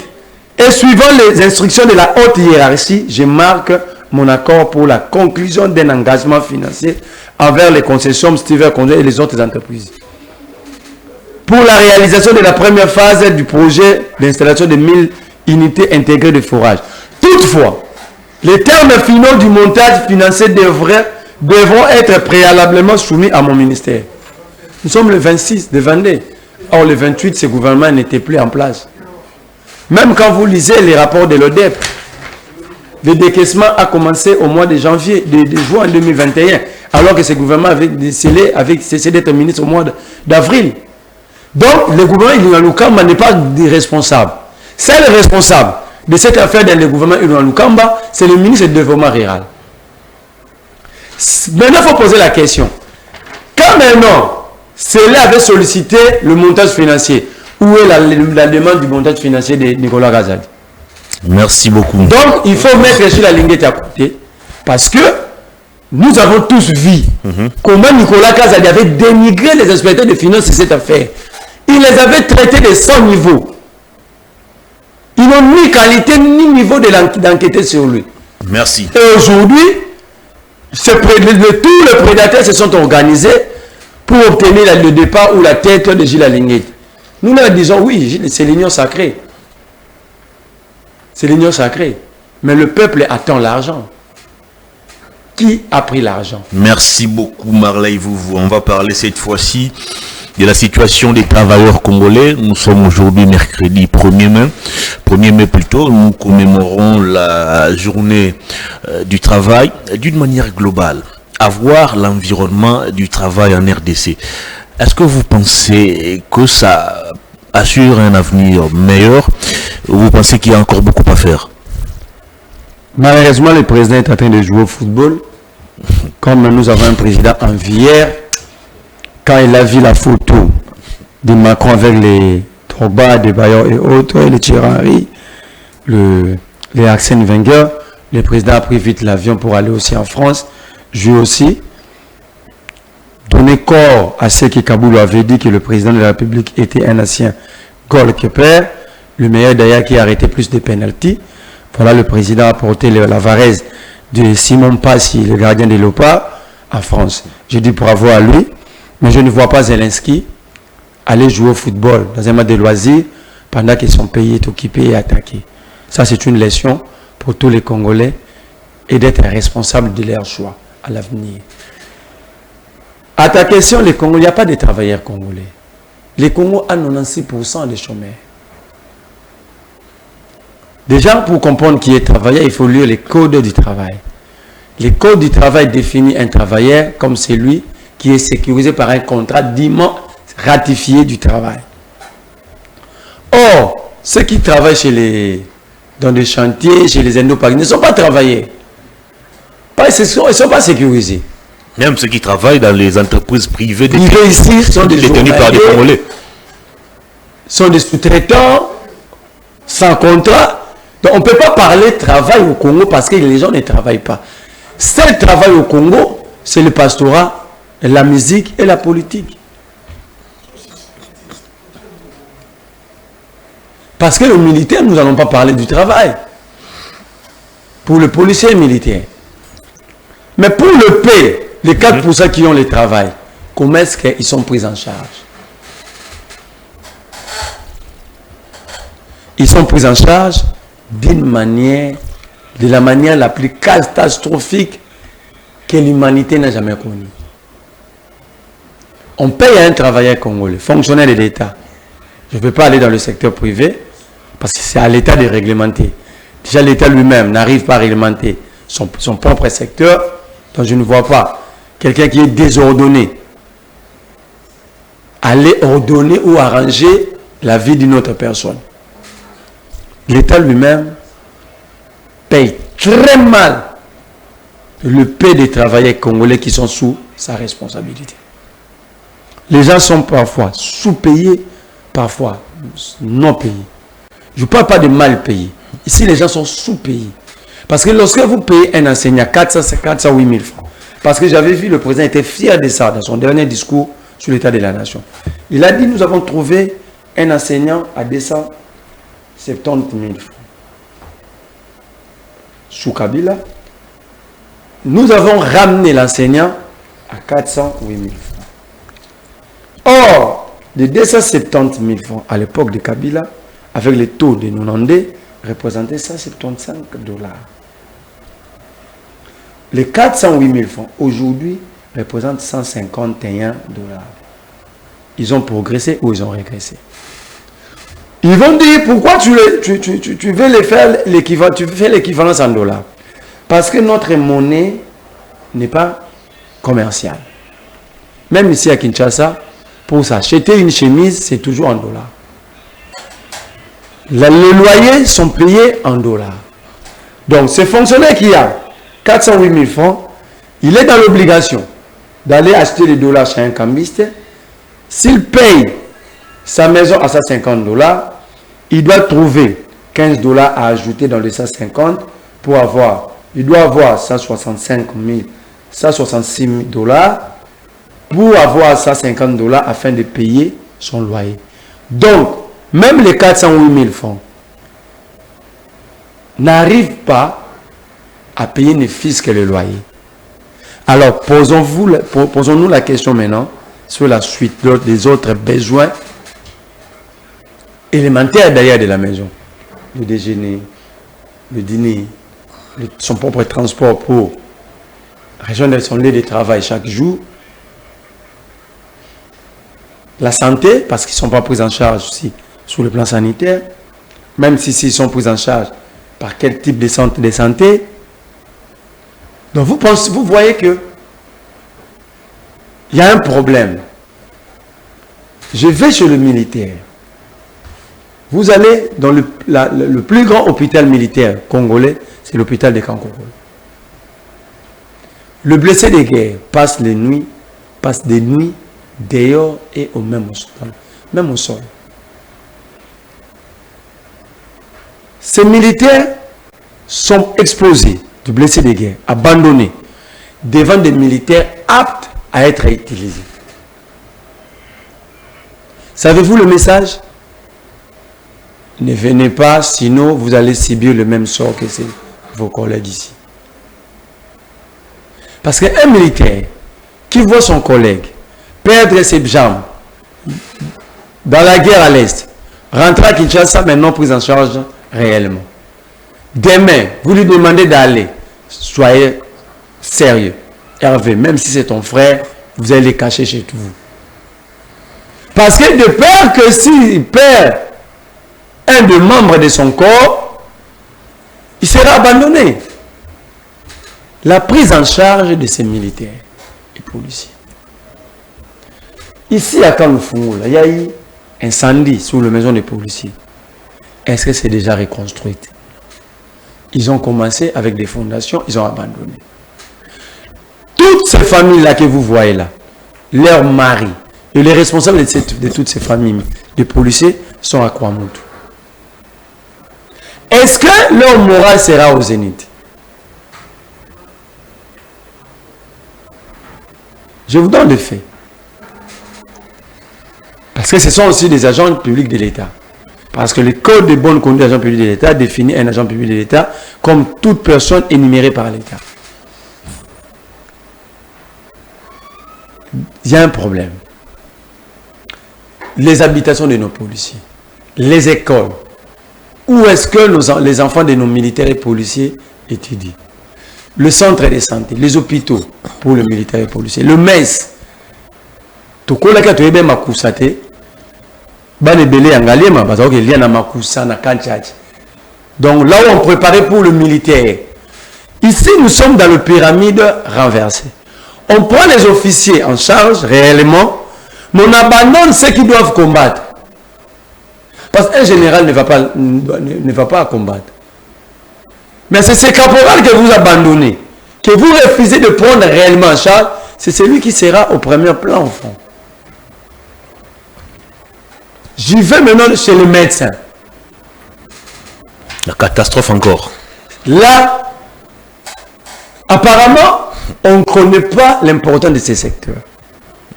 [SPEAKER 2] et suivant les instructions de la haute hiérarchie, je marque mon accord pour la conclusion d'un engagement financier envers les concessions Steven Condé et les autres entreprises. Pour la réalisation de la première phase du projet d'installation de 1000 unités intégrées de forage. Toutefois, les termes finaux du montage financier devront être préalablement soumis à mon ministère. Nous sommes le 26 de 22. Or, le 28, ce gouvernement n'était plus en place. Même quand vous lisez les rapports de l'ODEP, le décaissement a commencé au mois de janvier, de juin 2021, alors que ce gouvernement avait cessé d'être ministre au mois d'avril. Donc, le gouvernement Ilunga Lukamba n'est pas responsable. C'est le responsable de cette affaire dans le gouvernement Ilunga Lukamba, c'est le ministre du Développement Rural. Maintenant, il faut poser la question. Quand maintenant, cela avait sollicité le montage financier, où est la demande du montage financier de Nicolas Kazadi?
[SPEAKER 1] Merci beaucoup.
[SPEAKER 2] Donc, il faut mettre sur la ligne à côté, parce que nous avons tous vu comment Nicolas Kazadi avait dénigré les inspecteurs de finances de cette affaire. Il les avait traités de son niveau. Ils n'ont ni qualité ni niveau d'enquêter sur lui.
[SPEAKER 1] Merci.
[SPEAKER 2] Et aujourd'hui, tous les prédateurs se sont organisés pour obtenir le départ ou la tête de Gilles Alinguet. Nous leur disons, oui, c'est l'union sacrée. C'est l'union sacrée. Mais le peuple attend l'argent. Qui a pris l'argent?
[SPEAKER 1] Merci beaucoup, Marley Vouvou. On va parler cette fois-ci de la situation des travailleurs congolais. Nous sommes aujourd'hui mercredi 1er mai. 1er mai plutôt, nous commémorons la journée du travail d'une manière globale. avoir l'environnement du travail en RDC, est-ce que vous pensez que ça assure un avenir meilleur ou vous pensez qu'il y a encore beaucoup à faire?
[SPEAKER 2] Malheureusement, le président est en train de jouer au football. Comme nous avons un président envière, quand il a vu la photo de Macron avec les Drogba, de Bayor et autres, les Thierry Henry, les Arsène Wenger, le président a pris vite l'avion pour aller aussi en France, jouer aussi, donner corps à ce que Kaboul avait dit que le président de la République était un ancien goalkeeper, le meilleur d'ailleurs qui a arrêté plus de pénaltys. Voilà, le président a porté la varèse de Simon Passy, le gardien de l'OPA, en France. Je dis bravo à lui, mais je ne vois pas Zelensky aller jouer au football dans un match de loisirs pendant que son pays est occupé et attaqué. Ça, c'est une leçon pour tous les Congolais et d'être responsables de leur choix à l'avenir. À ta question, les Congolais, il n'y a pas de travailleurs congolais. Les Congos ont 96% de chômeurs. Déjà, pour comprendre qui est travailleur, il faut lire les codes du travail. Les codes du travail définissent un travailleur comme celui qui est sécurisé par un contrat dûment ratifié du travail. Or, ceux qui travaillent dans des chantiers, chez les Indo-Pakistanais, ne sont pas travailleurs. Ils ne sont pas sécurisés.
[SPEAKER 1] Même ceux qui travaillent dans les entreprises privées
[SPEAKER 2] ici sont des
[SPEAKER 1] détenues par des Congolais.
[SPEAKER 2] Sont des sous-traitants sans contrat. Donc on ne peut pas parler de travail au Congo parce que les gens ne travaillent pas. Seul travail au Congo, c'est le pastorat, la musique et la politique. Parce que le militaire, nous n'allons pas parler du travail. Pour le policier militaire. Mais pour le P, les 4% qui ont le travail, comment est-ce qu'ils sont pris en charge? Ils sont pris en charge de la manière la plus catastrophique que l'humanité n'a jamais connue. On paye un travailleur congolais, fonctionnaire de l'État. Je ne peux pas aller dans le secteur privé parce que c'est à l'État de réglementer. Déjà, l'État lui-même n'arrive pas à réglementer son propre secteur, donc je ne vois pas quelqu'un qui est désordonné aller ordonner ou arranger la vie d'une autre personne. L'État lui-même paye très mal le paie des travailleurs congolais qui sont sous sa responsabilité. Les gens sont parfois sous-payés, parfois non payés. Je ne parle pas de mal payés. Ici, les gens sont sous-payés. Parce que lorsque vous payez un enseignant 408 000 francs, parce que j'avais vu le président était fier de ça dans son dernier discours sur l'état de la nation. Il a dit, nous avons trouvé un enseignant à 270 000 francs. Sous Kabila, nous avons ramené l'enseignant à 408 000 francs. Or, de 270 000 francs à l'époque de Kabila, avec les taux de 90, représentait 175 $. Les 408 000 francs aujourd'hui représentent 151 $. Ils ont progressé ou ils ont régressé. Ils vont dire pourquoi tu veux les faire l'équivalent, tu fais l'équivalence en dollars. Parce que notre monnaie n'est pas commerciale. Même ici à Kinshasa, pour s'acheter une chemise, c'est toujours en dollars. Les loyers sont payés en dollars. Donc, ce fonctionnaire qui a 408 000 francs, il est dans l'obligation d'aller acheter les dollars chez un cambiste. S'il paye sa maison à 150 $, il doit trouver 15 $ à ajouter dans les 150 pour avoir, il doit avoir 166 000 $ pour avoir 150 $ afin de payer son loyer. Donc, même les 408 000 francs n'arrivent pas à payer les fiscs et les loyers. Alors, posons-nous la question maintenant sur la suite des autres besoins élémentaires d'ailleurs de la maison. Le déjeuner, le dîner, son propre transport pour rejoindre son lieu de travail chaque jour. La santé, parce qu'ils ne sont pas pris en charge aussi sur le plan sanitaire, même s'ils sont pris en charge par quel type de centre de santé. Donc vous voyez que il y a un problème. Je vais chez le militaire. Vous allez dans le plus grand hôpital militaire congolais, c'est l'hôpital de Kankokolo. Le blessé de guerre passe des nuits dehors et même au sol. Ces militaires sont exposés, du blessé de guerre, abandonnés, devant des militaires aptes à être utilisés. Savez-vous le message? Ne venez pas, sinon vous allez subir le même sort que vos collègues ici. Parce qu'un militaire qui voit son collègue perdre ses jambes dans la guerre à l'Est, rentrer à Kinshasa, maintenant prise en charge réellement. Demain, vous lui demandez d'aller, soyez sérieux. Hervé, même si c'est ton frère, vous allez les cacher chez vous. Parce que de peur que s'il perd un des membres de son corps, il sera abandonné. La prise en charge de ces militaires et policiers. Ici à Kanoufoungou, il y a eu un incendie sous la maison des policiers. Est-ce que c'est déjà reconstruit? Ils ont commencé avec des fondations, ils ont abandonné. Toutes ces familles-là que vous voyez là, leurs maris et les responsables de toutes ces familles de policiers sont à Kwamoutou. Est-ce que leur morale sera au zénith? Je vous donne les faits. Parce que ce sont aussi des agents publics de l'État. Parce que le code de bonne conduite des agents publics de l'État définit un agent public de l'État comme toute personne énumérée par l'État. Il y a un problème. Les habitations de nos policiers, les écoles, où est-ce que les enfants de nos militaires et policiers étudient? Le centre de santé, les hôpitaux pour les militaires et policiers, le MES. Donc là où on préparait pour le militaire. Ici, nous sommes dans la pyramide renversée. On prend les officiers en charge réellement, mais on abandonne ceux qui doivent combattre. Parce qu'un général ne va pas combattre. Mais c'est ce caporal que vous abandonnez, que vous refusez de prendre réellement en charge, c'est celui qui sera au premier plan au fond. J'y vais maintenant chez le médecin.
[SPEAKER 1] La catastrophe encore.
[SPEAKER 2] Là, apparemment, on ne connaît pas l'importance de ces secteurs.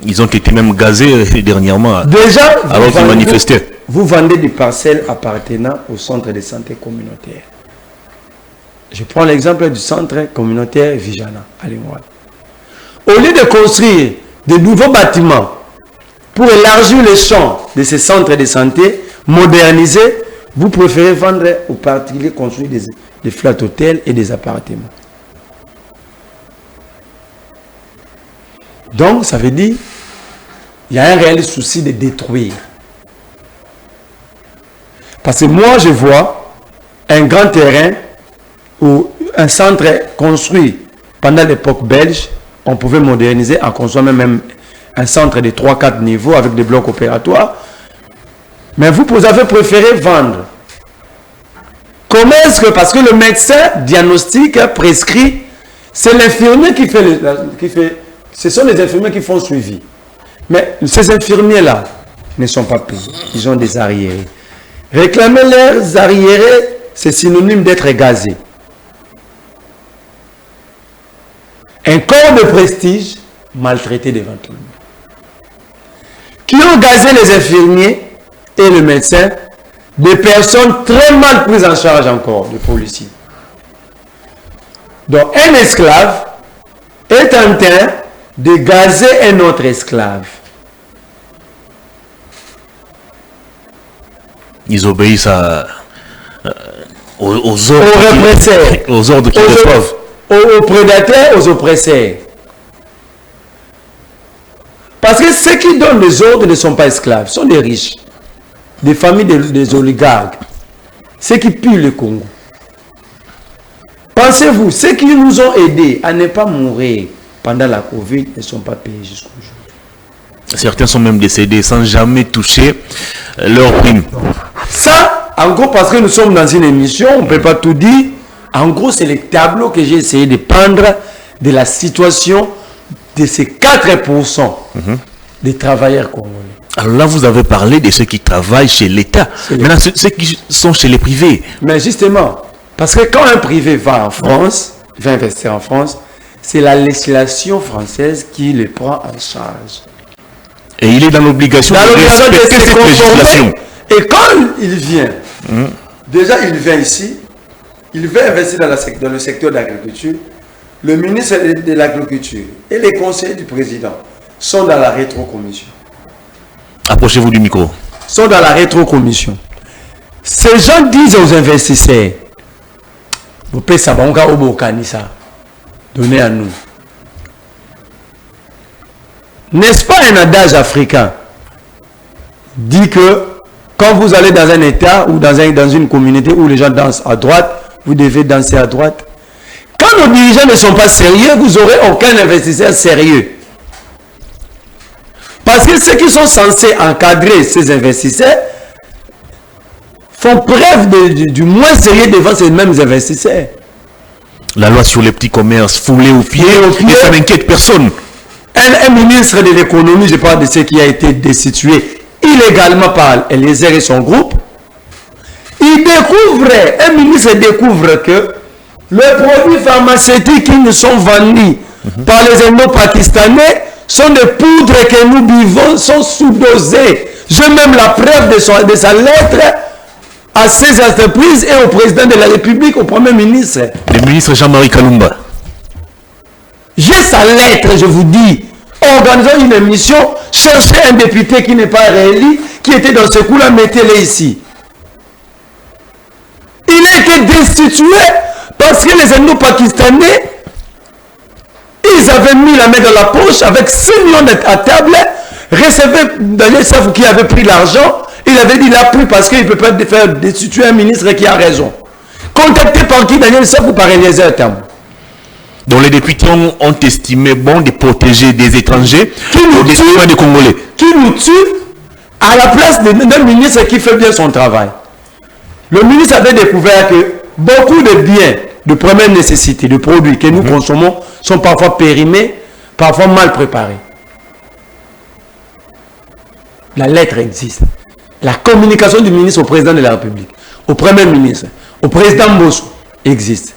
[SPEAKER 1] Ils ont été même gazés dernièrement.
[SPEAKER 2] Déjà,
[SPEAKER 1] alors qu'ils manifestaient.
[SPEAKER 2] Vous vendez des parcelles appartenant au centre de santé communautaire. Je prends l'exemple du centre communautaire Vijana à Lingouane. Au lieu de construire de nouveaux bâtiments pour élargir les champs de ces centres de santé, moderniser, vous préférez vendre aux particuliers, construire des flats hôtels et des appartements. Donc, ça veut dire il y a un réel souci de détruire. Parce que moi, je vois un grand terrain ou un centre construit pendant l'époque belge, on pouvait moderniser en construisant même un centre de 3-4 niveaux avec des blocs opératoires. Mais vous avez préféré vendre. Comment est-ce que, parce que le médecin diagnostique, prescrit, c'est l'infirmier qui fait, ce sont les infirmiers qui font suivi. Mais ces infirmiers-là ne sont pas payés. Ils ont des arriérés. Réclamer leurs arriérés, c'est synonyme d'être gazé. Un corps de prestige maltraité devant tout le monde. Qui ont gazé les infirmiers et le médecin, des personnes très mal prises en charge encore, des policiers. Donc un esclave est en train de gazer un autre esclave.
[SPEAKER 1] Ils obéissent aux ordres,
[SPEAKER 2] aux
[SPEAKER 1] ordres qu'ils reçoivent.
[SPEAKER 2] Aux prédateurs, aux oppresseurs. Parce que ceux qui donnent les ordres ne sont pas esclaves, sont des riches, des familles des oligarques, ceux qui pillent le Congo. Pensez-vous, ceux qui nous ont aidés à ne pas mourir pendant la Covid ne sont pas payés jusqu'au jour.
[SPEAKER 1] Certains sont même décédés sans jamais toucher leur prime.
[SPEAKER 2] Ça, en gros, parce que nous sommes dans une émission, on ne peut pas tout dire. En gros, c'est le tableau que j'ai essayé de peindre de la situation de ces 4% des travailleurs congolais.
[SPEAKER 1] Alors là, vous avez parlé de ceux qui travaillent chez l'État. Maintenant, ceux qui sont chez les privés.
[SPEAKER 2] Mais justement, parce que quand un privé va en France, va investir en France, c'est la législation française qui le prend en charge.
[SPEAKER 1] Et il est dans l'obligation de respecter cette législation.
[SPEAKER 2] Et quand il vient, déjà il vient ici, il veut investir dans le secteur de l'agriculture. Le ministre de l'Agriculture et les conseillers du président sont dans la rétrocommission.
[SPEAKER 1] Approchez-vous du micro.
[SPEAKER 2] Sont dans la rétrocommission. Ces gens disent aux investisseurs, vous payez ça, on va au ça. Donnez à nous. N'est-ce pas un adage africain dit que quand vous allez dans un état ou dans une communauté où les gens dansent à droite, vous devez danser à droite. Quand nos dirigeants ne sont pas sérieux, vous n'aurez aucun investisseur sérieux. Parce que ceux qui sont censés encadrer ces investisseurs font preuve du moins sérieux devant ces mêmes investisseurs.
[SPEAKER 1] La loi sur les petits commerces foulée au pied, et ça n'inquiète personne.
[SPEAKER 2] Un ministre de l'économie, je parle de ce qui a été destitué illégalement par Eliezer et son groupe, un ministre découvre que les produits pharmaceutiques qui nous sont vendus par les Indo-Pakistanais sont des poudres que nous buvons, sont sous-dosées. J'ai même la preuve de sa lettre à ces entreprises et au président de la République, au Premier ministre.
[SPEAKER 1] Le ministre Jean-Marie Kalumba.
[SPEAKER 2] J'ai sa lettre, je vous dis. Organisons une émission, cherchez un député qui n'est pas réélu, qui était dans ce coup-là, mettez-le ici. Il a été destitué parce que les Indo-Pakistanais, ils avaient mis la main dans la poche avec 6 millions à table, recevaient Daniel Safou qui avait pris l'argent, il avait dit il a pris parce qu'il ne peut pas faire destituer un ministre qui a raison. Contacté par qui? Daniel Safou, par Eliezer Tambou.
[SPEAKER 1] Donc les députés ont estimé bon de protéger des étrangers
[SPEAKER 2] qui nous
[SPEAKER 1] tuent des Congolais.
[SPEAKER 2] Qui nous tue à la place d'un ministre qui fait bien son travail. Le ministre avait découvert que beaucoup de biens de première nécessité, de produits que nous consommons, sont parfois périmés, parfois mal préparés. La lettre existe. La communication du ministre au président de la République, au Premier ministre, au président Mbosso existe.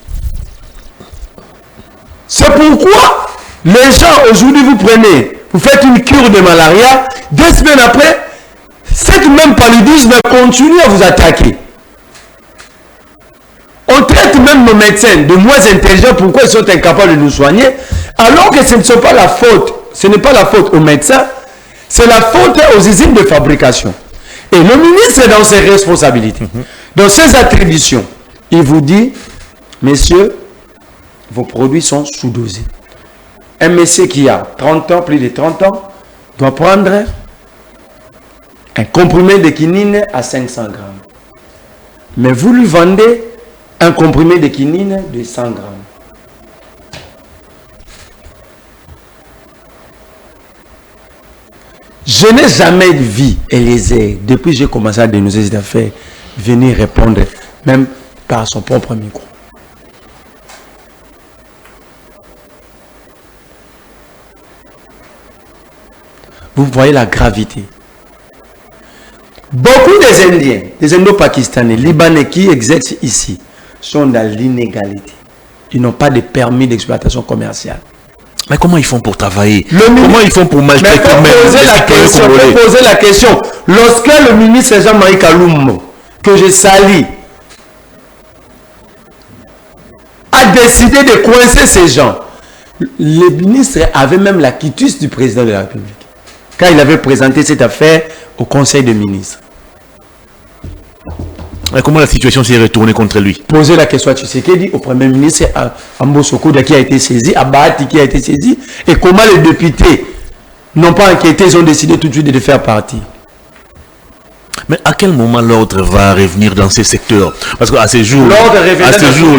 [SPEAKER 2] C'est pourquoi les gens, aujourd'hui, vous prenez, vous faites une cure de malaria, 2 semaines après, cette même paludisme continue à vous attaquer. On traite même nos médecins de moins intelligents, pourquoi ils sont incapables de nous soigner, alors que ce n'est pas la faute, ce n'est pas la faute aux médecins, c'est la faute aux usines de fabrication. Et le ministre est dans ses responsabilités, dans ses attributions. Il vous dit, messieurs, vos produits sont sous-dosés. Un monsieur qui a 30 ans, plus de 30 ans, doit prendre un comprimé de quinine à 500 grammes. Mais vous lui vendez un comprimé de quinine de 100 grammes. Je n'ai jamais vu Eliezer, depuis que j'ai commencé à dénoncer cette affaire, venir répondre, même par son propre micro. Vous voyez la gravité. Beaucoup des Indiens, des Indo-Pakistanais, Libanais qui exercent ici, sont dans l'inégalité. Ils n'ont pas de permis d'exploitation commerciale.
[SPEAKER 1] Mais comment ils font pour travailler? Comment ils font pour maltraiter?
[SPEAKER 2] Poser la question. Lorsque le ministre Jean-Marie Kalumba, que je salue, a décidé de coincer ces gens, le ministre avait même la quitus du président de la République, quand il avait présenté cette affaire au Conseil des ministres.
[SPEAKER 1] Et comment la situation s'est retournée contre lui?
[SPEAKER 2] Poser la question à Tshisekedi, au Premier ministre, à Mbosso qui a été saisi, à Bahati qui a été saisi, et comment les députés n'ont pas enquêté, ils ont décidé tout de suite de faire partie.
[SPEAKER 1] Mais à quel moment l'ordre va revenir dans ces secteurs? Parce qu'à ce jour,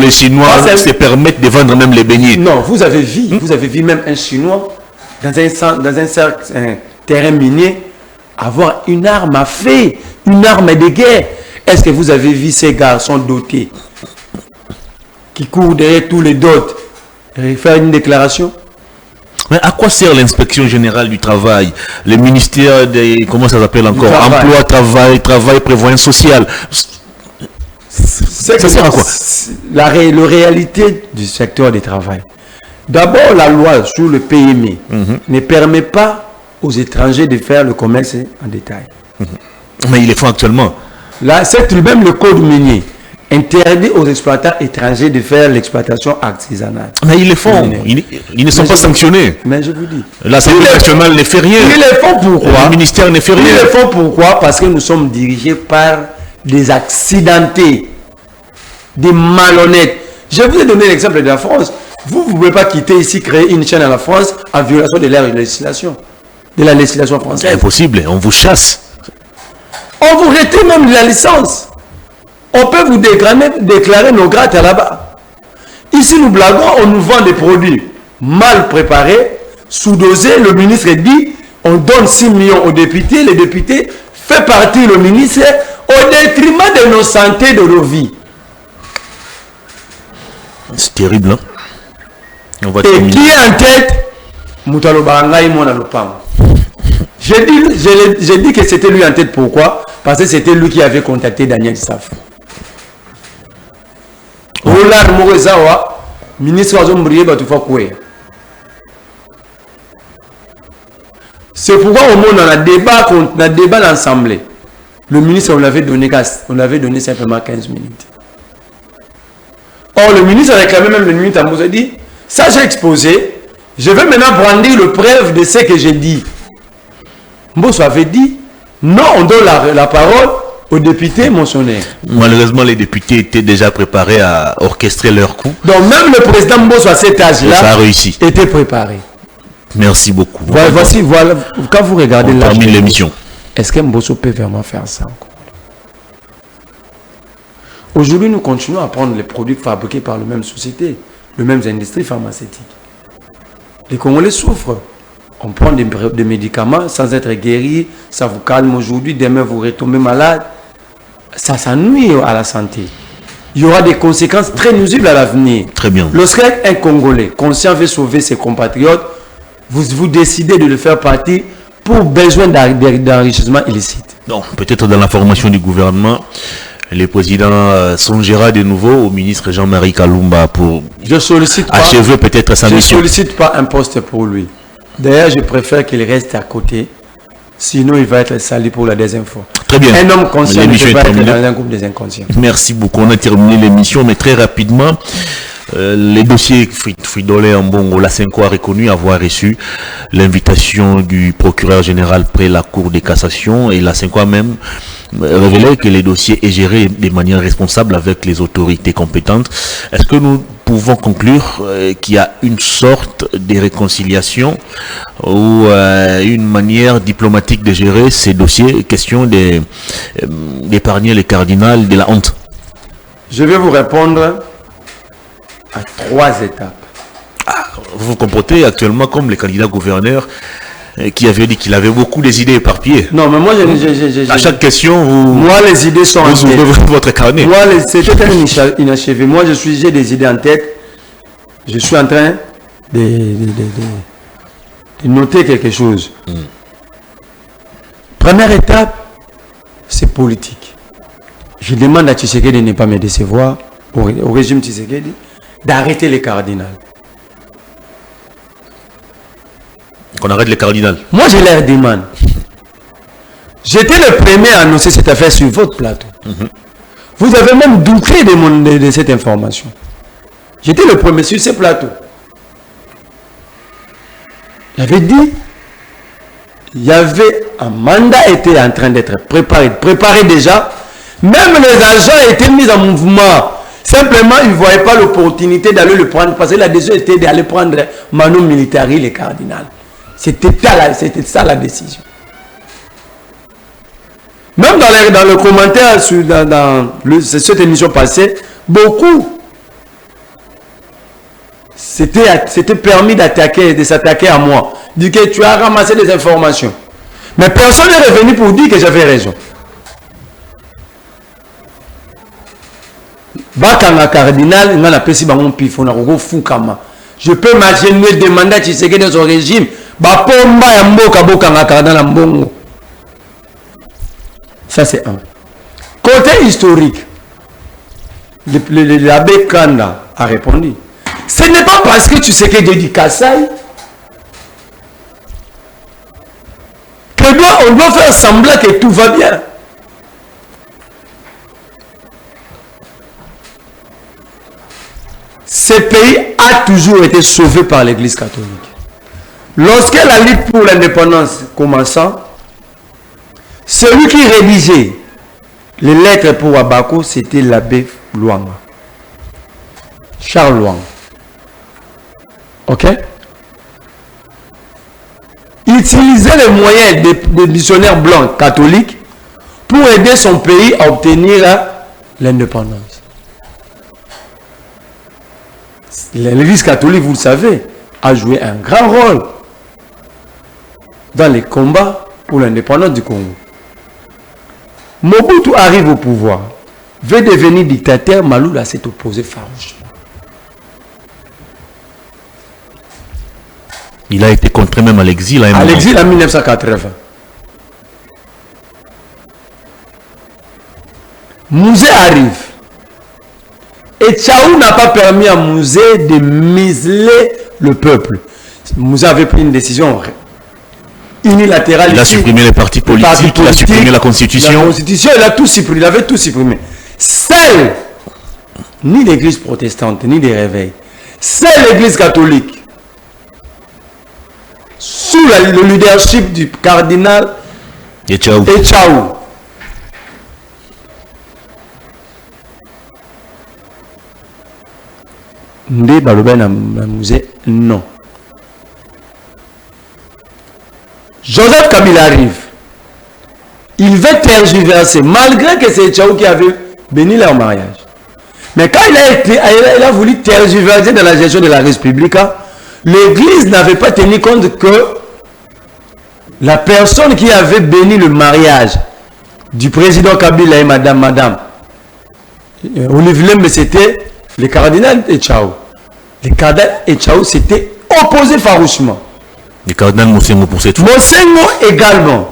[SPEAKER 1] les Chinois se permettent de vendre même les beignets.
[SPEAKER 2] Non, vous avez vu même un Chinois dans un cercle terrain minier, avoir une arme à feu, une arme de guerre. Est-ce que vous avez vu ces garçons dotés qui courent derrière tous les dots et faire une déclaration?
[SPEAKER 1] Mais à quoi sert l'inspection générale du travail, le ministère des, comment ça s'appelle encore, emploi, travail, prévoyance sociale? Ça sert à quoi?
[SPEAKER 2] La réalité du secteur du travail. D'abord, la loi sur le PME ne permet pas aux étrangers de faire le commerce en détail.
[SPEAKER 1] Mais ils le font actuellement.
[SPEAKER 2] Là, c'est même le code minier interdit aux exploitants étrangers de faire l'exploitation artisanale.
[SPEAKER 1] Mais ils le font. Ils ne sont pas sanctionnés.
[SPEAKER 2] Mais je vous dis.
[SPEAKER 1] L'Assemblée nationale ne fait rien.
[SPEAKER 2] Ils le font pourquoi?
[SPEAKER 1] Le ministère ne fait rien.
[SPEAKER 2] Ils le font pourquoi? Parce que nous sommes dirigés par des accidentés, des malhonnêtes. Je vous ai donné l'exemple de la France. Vous ne pouvez pas quitter ici, créer une chaîne à la France en violation de la législation française.
[SPEAKER 1] C'est impossible, on vous chasse.
[SPEAKER 2] On vous retire même de la licence. On peut vous déclarer nos grattes là-bas. Ici, nous blaguons, on nous vend des produits mal préparés, sous-dosés. Le ministre dit, on donne 6 millions aux députés. Les députés font partir le ministre au détriment de nos santé, de nos vies.
[SPEAKER 1] C'est terrible, hein?
[SPEAKER 2] Et qui est en tête? Moutalo Barangaï Monalopam. J'ai dit que c'était lui en tête. Pourquoi? Parce que c'était lui qui avait contacté Daniel Saf. Roland Morezawa, ministre Azombrié Batoufa. C'est pourquoi au monde, on a débat l'Assemblée. Le ministre, on avait donné simplement 15 minutes. Or, le ministre a réclamé même une minute à Moussa dit, ça j'ai exposé, je vais maintenant brandir le preuve de ce que j'ai dit. Mbosso avait dit, non, on donne la parole aux députés mentionnaires.
[SPEAKER 1] Malheureusement, les députés étaient déjà préparés à orchestrer leur coup.
[SPEAKER 2] Donc même le président Mbosso à cet âge-là était préparé.
[SPEAKER 1] Merci beaucoup.
[SPEAKER 2] Voilà, quand vous regardez
[SPEAKER 1] l'émission,
[SPEAKER 2] est-ce que Mbosso peut vraiment faire ça encore? Aujourd'hui, nous continuons à prendre les produits fabriqués par les mêmes sociétés, les mêmes industries pharmaceutiques. Les Congolais souffrent. On prend des médicaments sans être guéri, ça vous calme aujourd'hui, demain vous retombez malade. Ça nuit à la santé. Il y aura des conséquences très nuisibles à l'avenir.
[SPEAKER 1] Très bien.
[SPEAKER 2] Lorsqu'un Congolais conscient veut sauver ses compatriotes, vous décidez de le faire partie pour besoin d'enrichissement illicite.
[SPEAKER 1] Donc, peut-être dans la formation du gouvernement, le président songera de nouveau au ministre Jean-Marie Kalumba pour achever peut-être sa mission.
[SPEAKER 2] Je ne sollicite pas un poste pour lui. D'ailleurs, je préfère qu'il reste à côté. Sinon, il va être sali pour la deuxième fois.
[SPEAKER 1] Très bien.
[SPEAKER 2] Un homme conscient ne peut pas être dans un groupe des inconscients.
[SPEAKER 1] Merci beaucoup. On a terminé l'émission, mais très rapidement, les dossiers Fridolin Ambongo, la Cinco a reconnu avoir reçu l'invitation du procureur général près la Cour de cassation et la Cinco a même révélé que les dossiers est géré de manière responsable avec les autorités compétentes. Est-ce que nous pouvons conclure qu'il y a une sorte de réconciliation ou une manière diplomatique de gérer ces dossiers, question d'épargner les cardinals de la honte?
[SPEAKER 2] Je vais vous répondre à 3 étapes.
[SPEAKER 1] Vous vous comportez actuellement comme les candidats gouverneurs qui avait dit qu'il avait beaucoup des idées éparpillées.
[SPEAKER 2] Non, mais moi,
[SPEAKER 1] à chaque question,
[SPEAKER 2] moi, les idées sont en tête.
[SPEAKER 1] Votre carnet.
[SPEAKER 2] Moi, c'était inachevé. Moi, j'ai des idées en tête. Je suis en train de noter quelque chose. Première étape, c'est politique. Je demande à Tshisekedi de ne pas me décevoir, au régime Tshisekedi, d'arrêter les cardinals.
[SPEAKER 1] Qu'on arrête les cardinals.
[SPEAKER 2] Moi, je leur demande. J'étais le premier à annoncer cette affaire sur votre plateau. Vous avez même douté de cette information. J'étais le premier sur ce plateau. J'avais dit, il y avait un mandat était en train d'être préparé déjà. Même les agents étaient mis en mouvement. Simplement, ils ne voyaient pas l'opportunité d'aller le prendre parce que la décision était d'aller prendre Manu Militari, les cardinals. C'était ça la décision. Même dans le commentaire dans cette émission passée, beaucoup c'était permis de s'attaquer à moi. Dit que tu as ramassé des informations. Mais personne n'est revenu pour dire que j'avais raison. Bakanga cardinal, on a appelé bangon pifo na koko fukama. Je peux imaginer demander à Tshisekedi dans son régime, ba pomba ya mboka bokanga cardinal mbongo. Ça c'est un. Côté historique, l'abbé Kanda a répondu. Ce n'est pas parce que Tshisekedi dit Kassai que on doit faire semblant que tout va bien. Ce pays a toujours été sauvé par l'Église catholique. Lorsque la lutte pour l'indépendance commença, celui qui rédigeait les lettres pour Abako, c'était l'abbé Luanga. Charles Luanga. Ok? Il utilisait les moyens des missionnaires blancs catholiques pour aider son pays à obtenir l'indépendance. L'Église catholique, vous le savez, a joué un grand rôle dans les combats pour l'indépendance du Congo. Mobutu arrive au pouvoir, veut devenir dictateur, Maloula s'est opposé farouchement.
[SPEAKER 1] Il a été contraint même à l'exil.
[SPEAKER 2] À l'exil en 1980. Mouzé arrive. Et Tchaou n'a pas permis à Mouzé de museler le peuple. Mouzé avait pris une décision unilatérale.
[SPEAKER 1] Il a supprimé les partis politiques, il a supprimé la constitution.
[SPEAKER 2] La constitution, il a tout supprimé, il avait tout supprimé. Seule, ni l'église protestante, ni les réveils, seule l'église catholique, sous le leadership du cardinal
[SPEAKER 1] et Tchaou.
[SPEAKER 2] Ndé Baloba na musée, non. Joseph Kabila arrive. Il veut tergiverser, malgré que c'est Tchaou qui avait béni leur mariage. Mais quand il a voulu tergiverser dans la gestion de la République, l'Église n'avait pas tenu compte que la personne qui avait béni le mariage du président Kabila et madame Olivier, mais c'était le cardinal et Tchaou. Le cardinal et Tchaou s'étaient opposés farouchement.
[SPEAKER 1] Le cardinal Mosengo pour cette fois.
[SPEAKER 2] Mosengo également.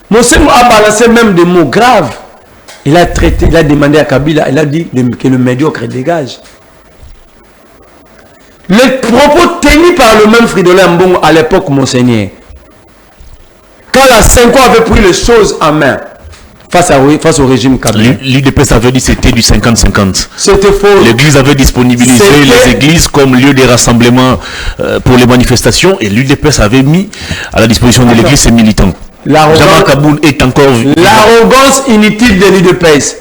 [SPEAKER 2] Mosengo a balancé même des mots graves. Il a traité, il a demandé à Kabila, il a dit que le médiocre dégage. Les propos tenus par le même Fridolin Mbongo à l'époque, Monseigneur, quand la Cinco avait pris les choses en main face au régime Kabila.
[SPEAKER 1] L'UDPS avait dit que c'était du 50-50.
[SPEAKER 2] C'était faux.
[SPEAKER 1] L'église avait disponibilisé les églises comme lieu de rassemblement pour les manifestations et l'UDPS avait mis à la disposition de l'église ses militants. Jean-Marc Kaboun est encore...
[SPEAKER 2] L'arrogance inutile de l'UDPS.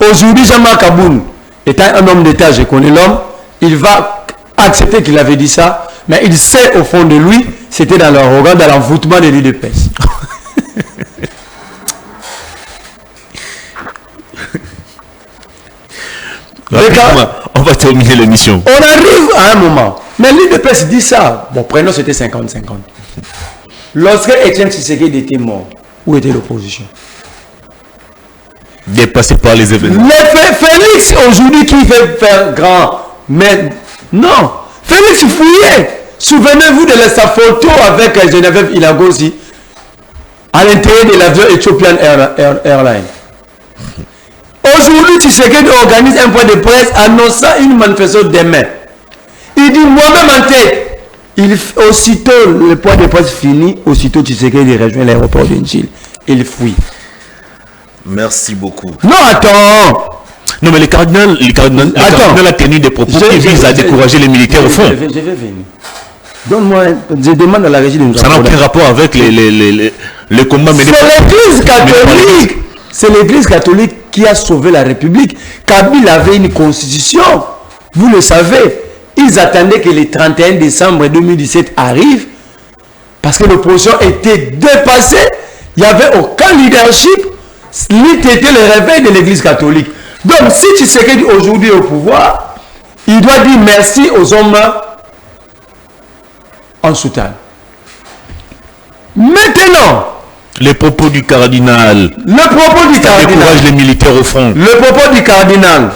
[SPEAKER 2] Aujourd'hui, Jean-Marc Kaboun est un homme d'État, je connais l'homme, il va accepter qu'il avait dit ça, mais il sait au fond de lui, c'était dans l'arrogance, dans l'envoûtement de l'UDPS.
[SPEAKER 1] On va terminer l'émission.
[SPEAKER 2] On arrive à un moment. Mais l'UDPS dit ça. Bon, prénom c'était 50-50. Lorsque Etienne Tshisekedi était mort, où était l'opposition?
[SPEAKER 1] Dépassé par les événements.
[SPEAKER 2] Félix aujourd'hui qui fait faire grand. Mais non. Félix fouillait. Souvenez-vous de sa photo avec Geneviève Ilagosi à l'intérieur de l'avion Ethiopian Airlines. Aujourd'hui, Tshisekedi organise un point de presse annonçant une manifestation demain. Il dit moi-même en tête. Aussitôt le point de presse fini, aussitôt Tshisekedi rejoint l'aéroport d'Inchil. Il fuit.
[SPEAKER 1] Merci beaucoup.
[SPEAKER 2] Non, attends.
[SPEAKER 1] Non, mais le cardinal a tenu des propos qui visent à décourager les militaires au fond.
[SPEAKER 2] Je vais venir. Donne-moi, je demande à la régie de nous
[SPEAKER 1] ça n'a aucun rapport avec les combats.
[SPEAKER 2] C'est l'église catholique. C'est l'église catholique qui a sauvé la République. Kabila avait une constitution. Vous le savez. Ils attendaient que le 31 décembre 2017 arrive parce que l'opposition était dépassée. Il n'y avait aucun leadership. C'était le réveil de l'église catholique. Donc si Tshisekedi aujourd'hui au pouvoir, il doit dire merci aux hommes en soutane. Maintenant,
[SPEAKER 1] Les propos du cardinal.
[SPEAKER 2] Le propos du cardinal.
[SPEAKER 1] Décourage les militaires au front.
[SPEAKER 2] Le propos du cardinal.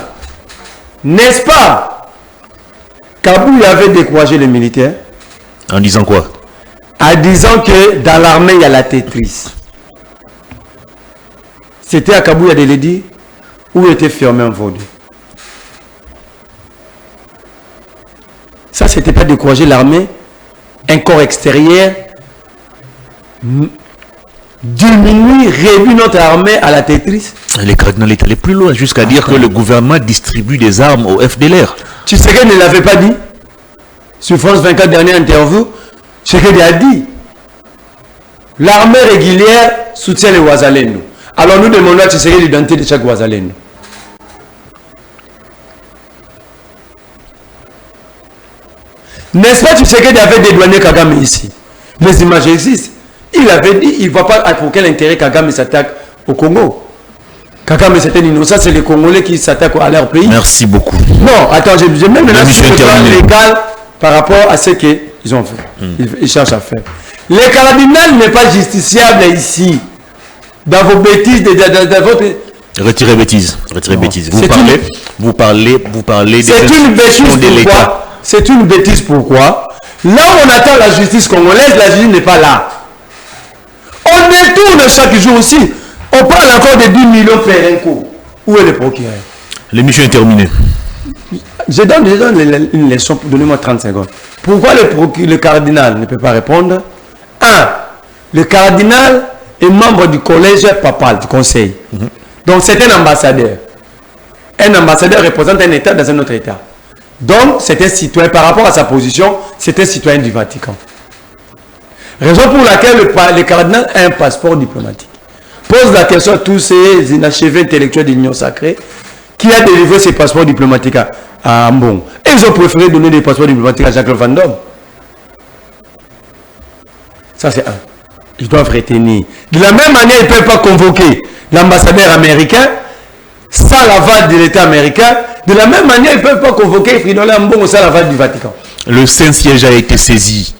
[SPEAKER 2] N'est-ce pas? Kaboul avait découragé les militaires.
[SPEAKER 1] En disant quoi?
[SPEAKER 2] En disant que dans l'armée, il y a la Tetris. C'était à Kaboul, il y a des dit, où était fermé un vaudou. Ça, c'était pas décourager l'armée. Un corps extérieur diminue, réduit notre armée à la Tetris.
[SPEAKER 1] Les cardinals est allé plus loin jusqu'à dire que le gouvernement distribue des armes au FDLR.
[SPEAKER 2] Tshisekedi ne l'avait pas dit. Sur France 24, dernière interview, Tshisekedi a dit l'armée régulière soutient les Ouazalendo. Alors nous demandons à Tshisekedi l'identité de chaque Ouazalendo. N'est-ce pas Tshisekedi avait dédouané Kagame ici? Les images existent. Il avait dit il ne voit pas pour quel intérêt Kagame s'attaque au Congo. Kagame c'est un innocent, c'est les Congolais qui s'attaquent à leur pays.
[SPEAKER 1] Merci beaucoup.
[SPEAKER 2] Non, attends, j'ai même maintenant sur le plan légal par rapport à ce qu'ils ont fait. Ils cherchent à faire. Le cardinal n'est pas justiciable ici. Dans vos bêtises, dans votre...
[SPEAKER 1] Retirez bêtises. Retirez bêtises. Vous parlez des
[SPEAKER 2] c'est une bêtise
[SPEAKER 1] de l'État.
[SPEAKER 2] C'est une bêtise pourquoi? Là où on attend la justice congolaise, la justice n'est pas là. On détourne chaque jour aussi. On parle encore de 10 millions Ferenco. Où est le procureur?
[SPEAKER 1] L'émission est terminée.
[SPEAKER 2] Je donne une leçon, donnez-moi 30 secondes. Pourquoi le cardinal ne peut pas répondre? 1. Le cardinal est membre du collège papal, du conseil. Donc c'est un ambassadeur. Un ambassadeur représente un État dans un autre État. Donc c'est un citoyen, par rapport à sa position, c'est un citoyen du Vatican. Raison pour laquelle le cardinal a un passeport diplomatique. Pose la question à tous ces inachevés intellectuels de l'Union sacrée qui a délivré ses passeports diplomatiques à Ambon. Et ils ont préféré donner des passeports diplomatiques à Jacques-Claude Van Damme. Ça c'est un. Ils doivent retenir. De la même manière, ils ne peuvent pas convoquer l'ambassadeur américain sans l'aval de l'État américain. De la même manière, ils ne peuvent pas convoquer Fridolin Ambon sans l'aval du Vatican.
[SPEAKER 1] Le Saint-Siège a été saisi.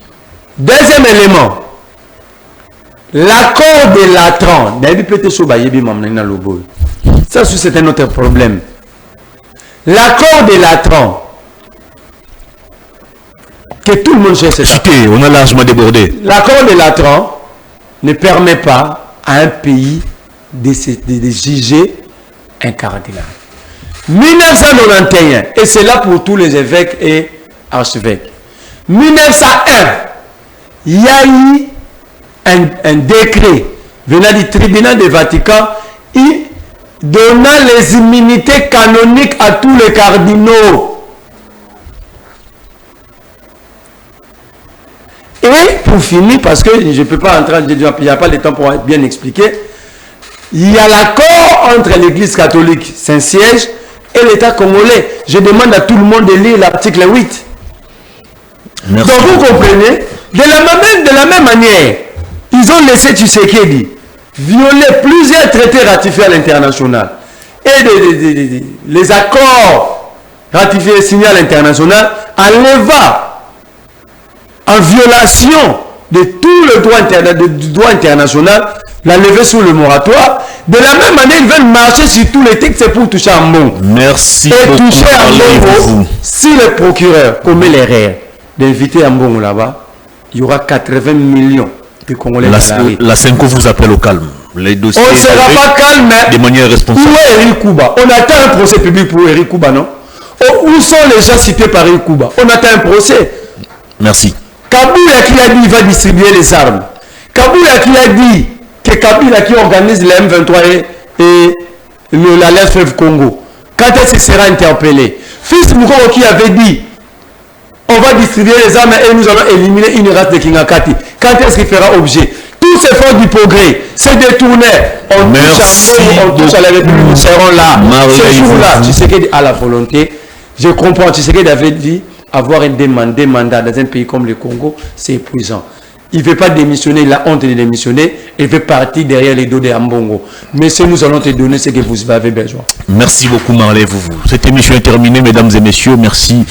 [SPEAKER 2] Deuxième élément. L'accord de Latran. Ça, c'est un autre problème. L'accord de Latran. Que tout le monde cherche ça.
[SPEAKER 1] On a largement débordé.
[SPEAKER 2] L'accord de Latran ne permet pas à un pays de juger un cardinal. 1991, et c'est là pour tous les évêques et archevêques. 1901, il y a eu un décret venant du tribunal du Vatican donnant les immunités canoniques à tous les cardinaux. Et pour finir, parce que je ne peux pas entrer, il n'y a pas le temps pour bien expliquer, il y a l'accord entre l'Église catholique Saint-Siège et l'État congolais. Je demande à tout le monde de lire l'article 8. Merci. Donc vous comprenez, de la même manière, ils ont laissé Tshisekedi violer plusieurs traités ratifiés à l'international. Et les accords ratifiés et signés à l'international enleva en violation de tout le droit international, la lever sous le moratoire. De la même manière, ils veulent marcher sur tous les textes pour toucher un mot.
[SPEAKER 1] Merci
[SPEAKER 2] et
[SPEAKER 1] beaucoup.
[SPEAKER 2] Toucher un mot, si le procureur commet l'erreur d'inviter un bon là-bas, il y aura 80 millions de Congolais.
[SPEAKER 1] La Senko vous appelle au calme. Les dossiers
[SPEAKER 2] on ne sera pas calme
[SPEAKER 1] de manière responsable.
[SPEAKER 2] Où est Eric Kouba? On attend un procès public pour Eric Kouba, non? Où sont les gens cités par Eric Kouba? On attend un procès.
[SPEAKER 1] Merci.
[SPEAKER 2] Kabila qui a dit qu'il va distribuer les armes. Kabila qui a dit que Kabila qui organise la M23 et l'Alliance Fleuve Congo. Quand est-ce qu'il sera interpellé? Fils Moukoro qui avait dit on va distribuer les armes et nous allons éliminer une race de Kingakati. Quand est-ce qu'il fera objet? Tous ces fonds du progrès, c'est détourné. On touche à la République, nous serons là. Ce jour-là, Tshisekedi a la volonté. Je comprends, Tshisekedi avait dit avoir un mandat dans un pays comme le Congo, c'est épuisant. Il ne veut pas démissionner, il a honte de démissionner, il veut partir derrière les dos de Ambongo. Mais si nous allons te donner ce que vous avez besoin. Merci beaucoup Marley.
[SPEAKER 1] Cette émission est terminée, mesdames et messieurs. Merci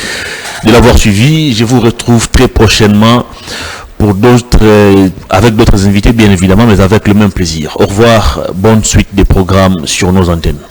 [SPEAKER 1] de l'avoir suivi. Je vous retrouve très prochainement pour d'autres, avec d'autres invités bien évidemment, mais avec le même plaisir. Au revoir, bonne suite des programmes sur nos antennes.